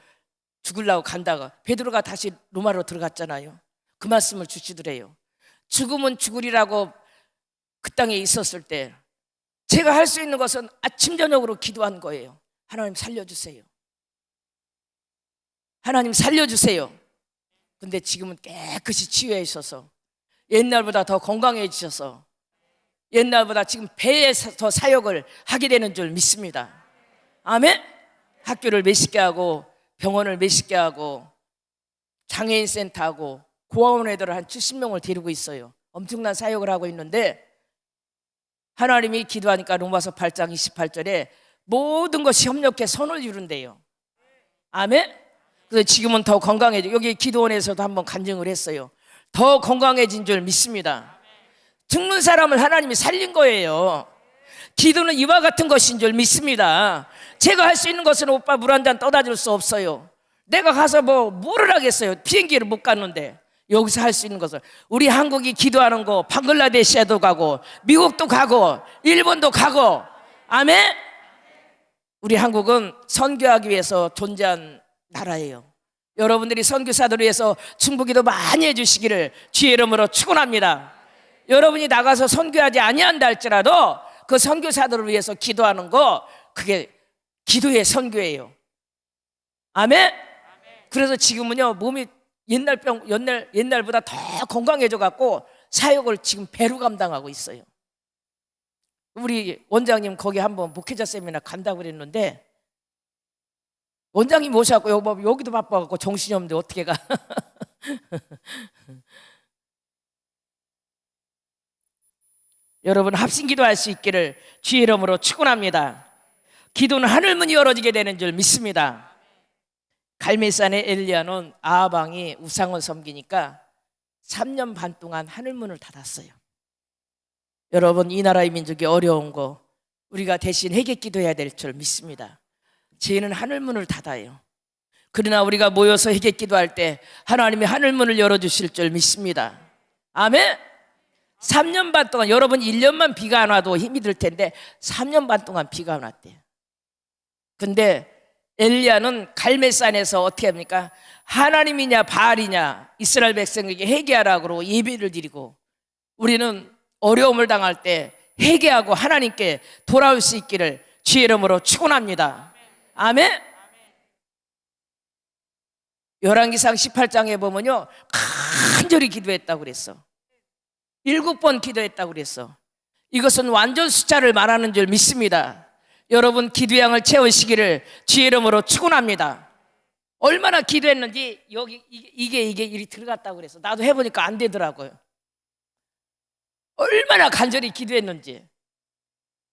죽으려고 간다가 베드로가 다시 로마로 들어갔잖아요. 그 말씀을 주시더래요. 죽으면 죽으리라고 그 땅에 있었을 때 제가 할 수 있는 것은 아침 저녁으로 기도한 거예요. 하나님 살려주세요. 하나님 살려주세요. 근데 지금은 깨끗이 치유해 있어서 옛날보다 더 건강해지셔서 옛날보다 지금 배에 더 사역을 하게 되는 줄 믿습니다. 아멘. 학교를 몇십 개 하고 병원을 몇십 개 하고 장애인 센터하고 고아원 애들을 한 70명을 데리고 있어요. 엄청난 사역을 하고 있는데 하나님이 기도하니까 로마서 8장 28절에 모든 것이 협력해 선을 이룬대요. 아멘. 그래서 지금은 더 건강해져. 여기 기도원에서도 한번 간증을 했어요. 더 건강해진 줄 믿습니다. 죽는 사람을 하나님이 살린 거예요. 기도는 이와 같은 것인 줄 믿습니다. 제가 할 수 있는 것은 오빠 물 한 잔 떠다 줄 수 없어요. 내가 가서 뭐를 하겠어요. 비행기를 못 갔는데. 여기서 할 수 있는 것을, 우리 한국이 기도하는 거 방글라데시에도 가고 미국도 가고 일본도 가고. 아멘. 우리 한국은 선교하기 위해서 존재한 나라예요. 여러분들이 선교사들을 위해서 충북기도 많이 해주시기를 주의 이름으로 축원합니다. 여러분이 나가서 선교하지 아니한다 할지라도 그 선교사들을 위해서 기도하는 거, 그게 기도의 선교예요. 아멘. 그래서 지금은요 몸이 옛날보다 더 건강해져 갖고 사역을 지금 배로 감당하고 있어요. 우리 원장님 거기 한번 목회자 세미나 간다고 그랬는데 원장님 모셔갖고 여기도 바빠갖고 정신이 없는데 어떻게 가? 여러분 합심기도할 수 있기를 주의 이름으로 축원합니다. 기도는 하늘문이 열어지게 되는 줄 믿습니다. 갈멜산의 엘리야는 아하방이 우상을 섬기니까 3년 반 동안 하늘문을 닫았어요. 여러분 이 나라의 민족이 어려운 거 우리가 대신 회개 기도해야 될 줄 믿습니다. 죄는 하늘문을 닫아요. 그러나 우리가 모여서 회개 기도할 때 하나님이 하늘문을 열어주실 줄 믿습니다. 아멘. 3년 반 동안 여러분 1년만 비가 안 와도 힘이 들 텐데 3년 반 동안 비가 안 왔대요. 근데 엘리야는 갈멜산에서 어떻게 합니까? 하나님이냐 바알이냐 이스라엘 백성에게 회개하라고 예배를 드리고 우리는 어려움을 당할 때 회개하고 하나님께 돌아올 수 있기를 주의 이름으로 축원합니다. 아멘. 열왕기상 18장에 보면요 간절히 기도했다고 그랬어. 7번 기도했다고 그랬어. 이것은 완전 숫자를 말하는 줄 믿습니다. 여러분 기도량을 채우시기를 주의 이름으로 축원합니다. 얼마나 기도했는지 여기 이게 이리 들어갔다고 그래서 나도 해보니까 안 되더라고요. 얼마나 간절히 기도했는지.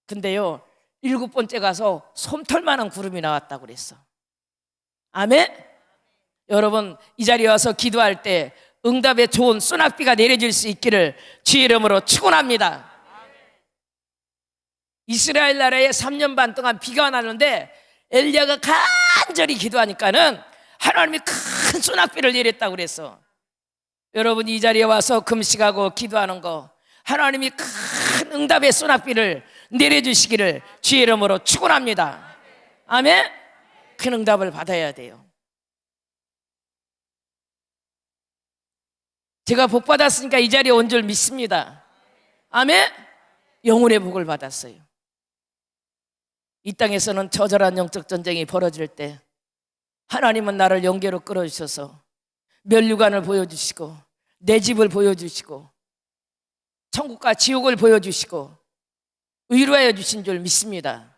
근데요 7번째 가서 솜털만한 구름이 나왔다고 그랬어. 아멘. 여러분 이 자리에 와서 기도할 때 응답에 좋은 소낙비가 내려질 수 있기를 주의 이름으로 축원합니다. 이스라엘 나라에 3년 반 동안 비가 나는데 엘리야가 간절히 기도하니까는 하나님이 큰 소낙비를 내렸다고 그랬어. 여러분 이 자리에 와서 금식하고 기도하는 거 하나님이 큰 응답의 소낙비를 내려주시기를 주의 이름으로 축원합니다. 아멘. 큰 응답을 받아야 돼요. 제가 복 받았으니까 이 자리에 온 줄 믿습니다. 아멘. 영혼의 복을 받았어요. 이 땅에서는 처절한 영적 전쟁이 벌어질 때 하나님은 나를 영계로 끌어주셔서 면류관을 보여주시고 내 집을 보여주시고 천국과 지옥을 보여주시고 위로하여 주신 줄 믿습니다.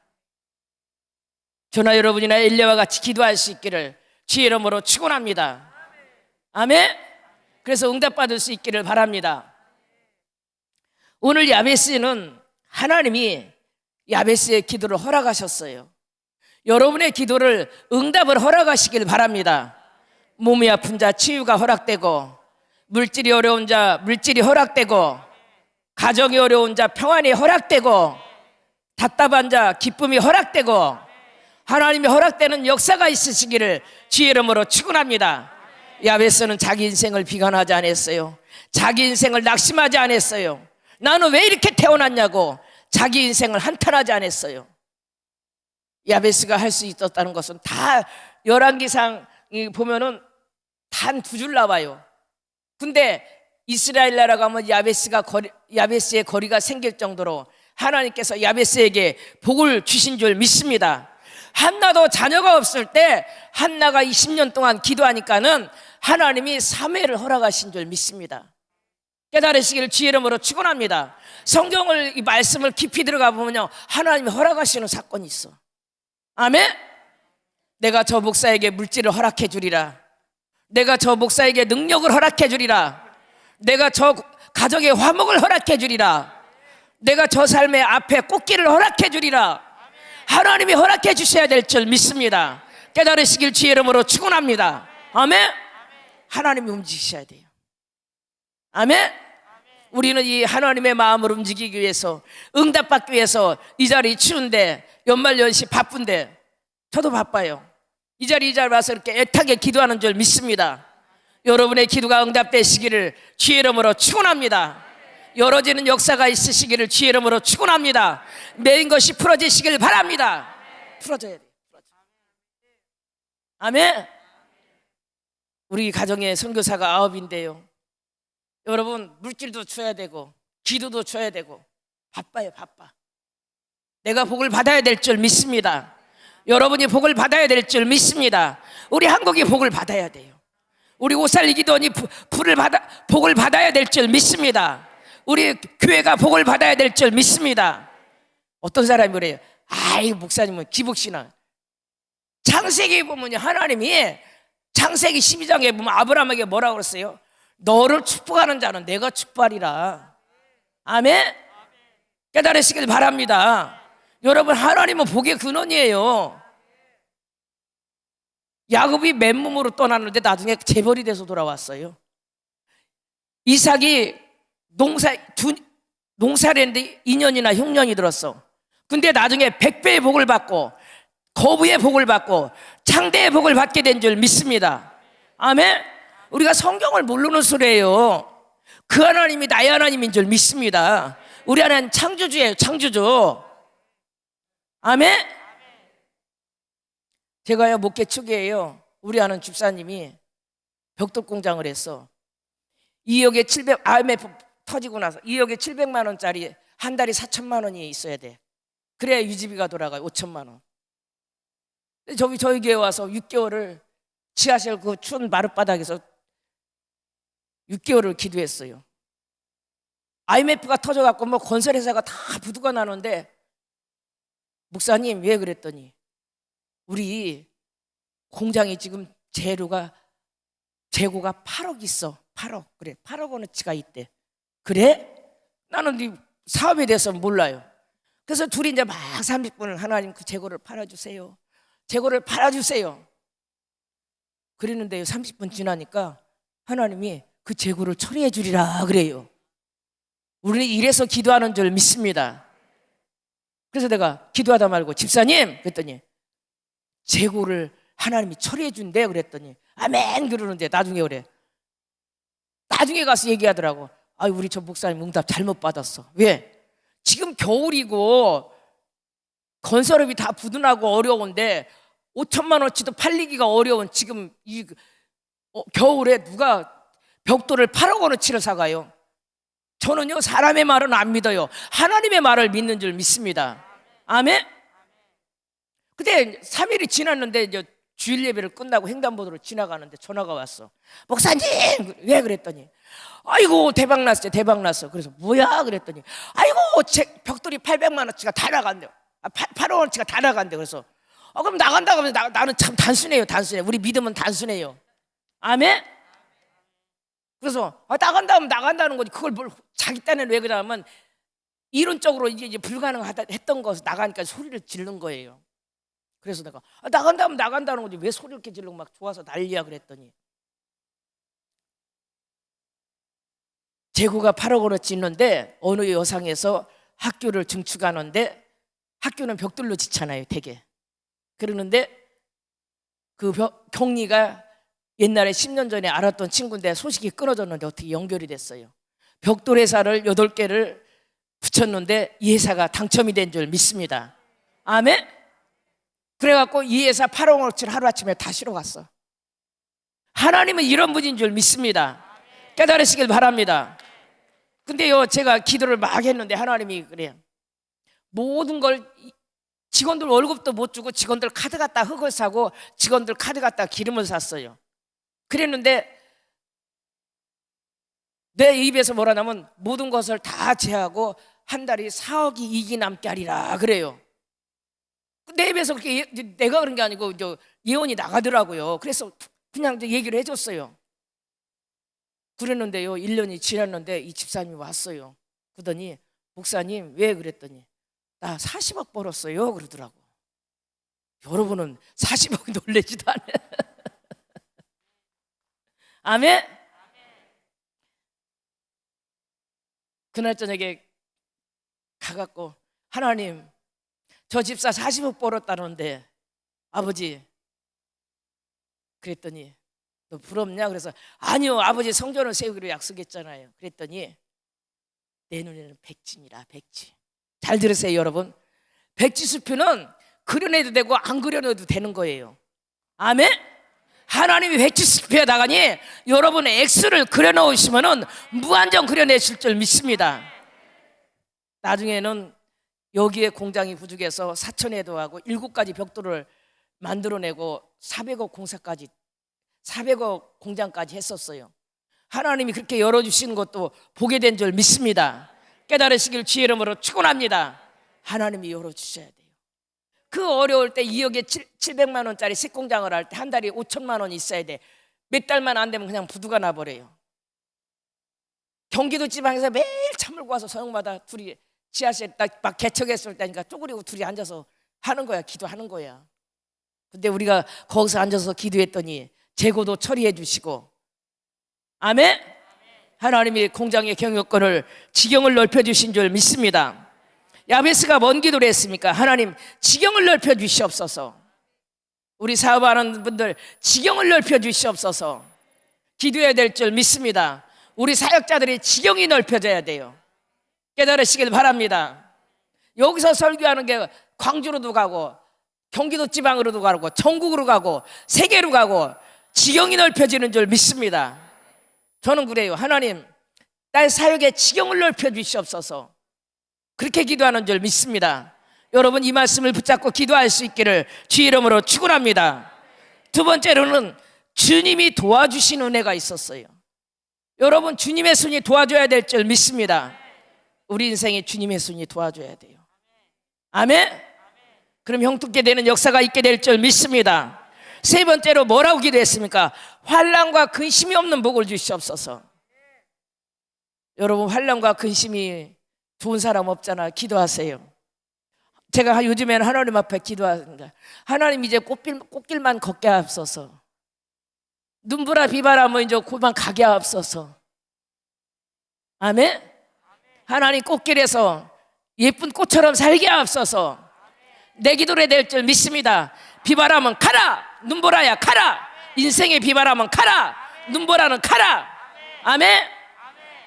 저나 여러분이나 엘리야와 같이 기도할 수 있기를 주의 이름으로 축원합니다. 아멘. 그래서 응답받을 수 있기를 바랍니다. 오늘 야베스는 하나님이 야베스의 기도를 허락하셨어요. 여러분의 기도를 응답을 허락하시길 바랍니다. 몸이 아픈 자 치유가 허락되고 물질이 어려운 자 물질이 허락되고 가정이 어려운 자 평안이 허락되고 답답한 자 기쁨이 허락되고 하나님이 허락되는 역사가 있으시기를 주의 이름으로 축원합니다. 야베스는 자기 인생을 비관하지 않았어요. 자기 인생을 낙심하지 않았어요. 나는 왜 이렇게 태어났냐고 자기 인생을 한탄하지 않았어요. 야베스가 할 수 있었다는 것은 다 열왕기상 보면은 단 2줄 나와요. 근데 이스라엘 나라 가면 야베스의 거리가 생길 정도로 하나님께서 야베스에게 복을 주신 줄 믿습니다. 한나도 자녀가 없을 때 한나가 20년 동안 기도하니까는 하나님이 3회를 허락하신 줄 믿습니다. 깨달으시기를 주의 이름으로 축원합니다. 성경을 이 말씀을 깊이 들어가 보면요 하나님이 허락하시는 사건이 있어. 아멘. 내가 저 목사에게 물질을 허락해 주리라. 내가 저 목사에게 능력을 허락해 주리라. 내가 저 가정의 화목을 허락해 주리라. 내가 저 삶의 앞에 꽃길을 허락해 주리라. 하나님이 허락해 주셔야 될 줄 믿습니다. 깨달으시길 주의 이름으로 축원합니다. 아멘. 하나님이 움직이셔야 돼요. 아멘. 우리는 이 하나님의 마음을 움직이기 위해서 응답받기 위해서 이 자리 추운데 연말연시 바쁜데 저도 바빠요. 이 자리 와서 이렇게 애타게 기도하는 줄 믿습니다. 여러분의 기도가 응답되시기를 주의 이름으로 축원합니다. 열어지는 역사가 있으시기를 주의 이름으로 축원합니다. 매인 것이 풀어지시길 바랍니다. 풀어져야 돼요. 아멘. 우리 가정의 선교사가 9인데요 여러분 물질도 줘야 되고 기도도 줘야 되고 바빠요. 바빠. 내가 복을 받아야 될 줄 믿습니다. 여러분이 복을 받아야 될 줄 믿습니다. 우리 한국이 복을 받아야 돼요. 우리 옷살리 기도원이 복을 받아야 될 줄 믿습니다. 우리 교회가 복을 받아야 될 줄 믿습니다. 어떤 사람이 그래요. 아이 목사님은 기복신앙. 창세기 보면 하나님이 창세기 12장에 보면 아브라함에게 뭐라고 그랬어요? 너를 축복하는 자는 내가 축복하리라. 아멘? 깨달으시길 바랍니다. 여러분, 하나님은 복의 근원이에요. 야곱이 맨몸으로 떠났는데 나중에 재벌이 돼서 돌아왔어요. 이삭이 농사를 했는데 2년이나 흉년이 들었어. 근데 나중에 100배의 복을 받고 거부의 복을 받고 창대의 복을 받게 된 줄 믿습니다. 아멘? 우리가 성경을 모르는 소리예요. 그 하나님이 나의 하나님인 줄 믿습니다. 우리 하나님 창조주예요. 창조주. 아멘? 제가요 목회 초기에요 우리 아는 집사님이 벽돌 공장을 했어. 2억에 700 IMF 터지고 나서 2억에 700만 원짜리 한 달에 4천만 원이 있어야 돼. 그래야 유지비가 돌아가요. 5천만 원. 저희 교회 와서 6개월을 지하실 그 추운 마룻바닥에서 6개월을 기도했어요. IMF가 터져갖고 뭐 건설회사가 다 부도가 나는데 목사님 왜 그랬더니 우리 공장이 지금 재고가 8억 있어. 8억. 그래 8억 원어치가 있대. 그래? 나는 네 사업에 대해서 몰라요. 그래서 둘이 이제 막 30분을 하나님 그 재고를 팔아주세요. 재고를 팔아주세요. 그랬는데요 30분 지나니까 하나님이 그 재고를 처리해 주리라 그래요. 우리는 이래서 기도하는 줄 믿습니다. 그래서 내가 기도하다 말고 집사님 그랬더니 재고를 하나님이 처리해 준대 그랬더니 아멘 그러는데 나중에 그래. 나중에 가서 얘기하더라고. 아, 우리 저 목사님 응답 잘못 받았어. 왜? 지금 겨울이고 건설업이 다 부도나고 어려운데 5천만 원치도 팔리기가 어려운 지금 이 겨울에 누가 벽돌을 8억 원어치를 사가요? 저는요 사람의 말은 안 믿어요. 하나님의 말을 믿는 줄 믿습니다. 아멘? 근데 3일이 지났는데 이제 주일 예배를 끝나고 횡단보도로 지나가는데 전화가 왔어. 목사님! 왜 그랬더니 아이고 대박 났어요. 대박 났어. 그래서 뭐야 그랬더니 아이고 벽돌이 800만 원치가 다 나간대요. 8억 원치가 다 나간대요. 그래서 그럼 나간다고 하면 나는 참 단순해요. 단순해. 우리 믿음은 단순해요. 아멘? 그래서 나간다 하면 나간다는 거지. 그걸 뭘 자기 딴에는 왜 그러냐면 이론적으로 이제 불가능하다 했던 것을 나가니까 소리를 지르는 거예요. 그래서 내가 나간다 하면 나간다는 거지 왜 소리를 이렇게 지르고 막 좋아서 난리야 그랬더니 재고가 8억 원어치 있는데 어느 여상에서 학교를 증축하는데 학교는 벽돌로 짓잖아요 되게. 그러는데 그 경리가 옛날에 10년 전에 알았던 친구인데 소식이 끊어졌는데 어떻게 연결이 됐어요. 벽돌 회사를 8개를 붙였는데 이 회사가 당첨이 된 줄 믿습니다. 아멘? 그래갖고 이 회사 8억 원어치를 하루아침에 다 실어 갔어. 하나님은 이런 분인 줄 믿습니다. 깨달으시길 바랍니다. 근데요 제가 기도를 막 했는데 하나님이 그래요. 모든 걸 직원들 월급도 못 주고 직원들 카드 갖다 흙을 사고 직원들 카드 갖다 기름을 샀어요. 그랬는데 내 입에서 뭐라냐면 모든 것을 다 제하고 한 달이 4억이 이익이 남게 하리라 그래요. 내 입에서 그렇게 내가 그런 게 아니고 예언이 나가더라고요. 그래서 그냥 얘기를 해줬어요. 그랬는데요 1년이 지났는데 이 집사님이 왔어요. 그러더니 목사님 왜 그랬더니 나 40억 벌었어요 그러더라고. 여러분은 40억이 놀라지도 않아요. 아멘? 그날 저녁에 가갖고 하나님 저 집사 40억 벌었다는데 아버지 그랬더니 너 부럽냐? 그래서 아니요 아버지 성전을 세우기로 약속했잖아요. 그랬더니 내 눈에는 백지니라 백지. 잘 들으세요 여러분. 백지수표는 그려내도 되고 안 그려내도 되는 거예요. 아멘? 하나님이 백지수표에 나가니 여러분의 X를 그려놓으시면 무한정 그려내실 줄 믿습니다. 나중에는 여기에 공장이 부족해서 사천에도 하고 7가지 벽돌을 만들어내고 400억 공사까지 400억 공장까지 했었어요. 하나님이 그렇게 열어주시는 것도 보게 된 줄 믿습니다. 깨달으시길 주의 이름으로 축원합니다. 하나님이 열어주셔야 돼요. 그 어려울 때 2억에 700만 원짜리 식공장을 할 때 한 달에 5천만 원이 있어야 돼. 몇 달만 안 되면 그냥 부두가 나버려요. 경기도 지방에서 매일 차 몰고 와서 저녁마다 둘이 지하실에 막 개척했을 때니까 쪼그리고 둘이 앉아서 하는 거야. 기도하는 거야. 근데 우리가 거기서 앉아서 기도했더니 재고도 처리해 주시고, 아멘. 하나님이 공장의 경영권을 지경을 넓혀 주신 줄 믿습니다. 야베스가 뭔 기도를 했습니까? 하나님 지경을 넓혀 주시옵소서. 우리 사업하는 분들 지경을 넓혀 주시옵소서. 기도해야 될 줄 믿습니다. 우리 사역자들이 지경이 넓혀져야 돼요. 깨달으시길 바랍니다. 여기서 설교하는 게 광주로도 가고 경기도 지방으로도 가고 전국으로 가고 세계로 가고 지경이 넓혀지는 줄 믿습니다. 저는 그래요. 하나님 나의 사역의 지경을 넓혀 주시옵소서. 그렇게 기도하는 줄 믿습니다. 여러분 이 말씀을 붙잡고 기도할 수 있기를 주의 이름으로 축원합니다. 두 번째로는 주님이 도와주신 은혜가 있었어요. 여러분 주님의 손이 도와줘야 될 줄 믿습니다. 우리 인생에 주님의 손이 도와줘야 돼요. 아멘. 그럼 형통케 되는 역사가 있게 될 줄 믿습니다. 세 번째로 뭐라고 기도했습니까? 환난과 근심이 없는 복을 주시옵소서. 여러분 환난과 근심이 좋은 사람 없잖아. 기도하세요. 제가 요즘에는 하나님 앞에 기도합니다. 하나님 이제 꽃길만 걷게 하옵소서. 눈보라 비바람은 이제 그만 가게 하옵소서. 아멘. 하나님 꽃길에서 예쁜 꽃처럼 살게 하옵소서. 내 기도를 될 줄 믿습니다. 비바람은 가라. 눈보라야 가라. 인생의 비바람은 가라. 눈보라는 가라. 아멘.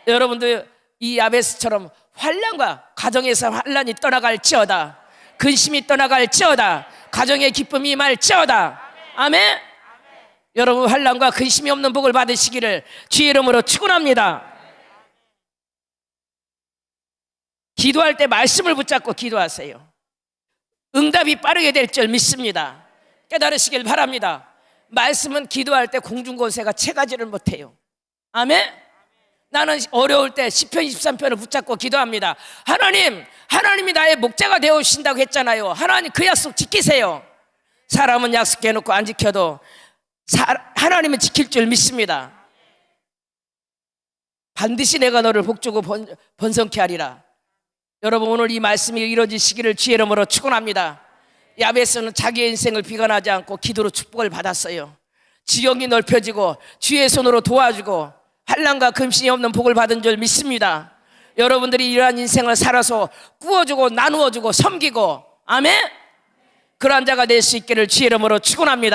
여러분도 이 야베스처럼 환난과 가정에서 환난이 떠나갈지어다. 근심이 떠나갈지어다. 가정의 기쁨이 임할지어다. 아멘. 여러분 환난과 근심이 없는 복을 받으시기를 주의 이름으로 축원합니다. 기도할 때 말씀을 붙잡고 기도하세요. 응답이 빠르게 될 줄 믿습니다. 깨달으시길 바랍니다. 말씀은 기도할 때 공중권세가 채가지를 못해요. 아멘. 나는 어려울 때 시편 23편을 붙잡고 기도합니다. 하나님이 나의 목자가 되어주신다고 했잖아요. 하나님 그 약속 지키세요. 사람은 약속해놓고 안 지켜도 하나님은 지킬 줄 믿습니다. 반드시 내가 너를 복주고 번성케 하리라. 여러분 오늘 이 말씀이 이루어지시기를 주의 이름으로 축원합니다. 야베스는 자기의 인생을 비관하지 않고 기도로 축복을 받았어요. 지경이 넓혀지고 주의 손으로 도와주고 환난과 금신이 없는 복을 받은 줄 믿습니다. 여러분들이 이러한 인생을 살아서 꾸어주고 나누어주고 섬기고 아멘. 그러한 자가 될 수 있기를 주의 이름으로 축원합니다.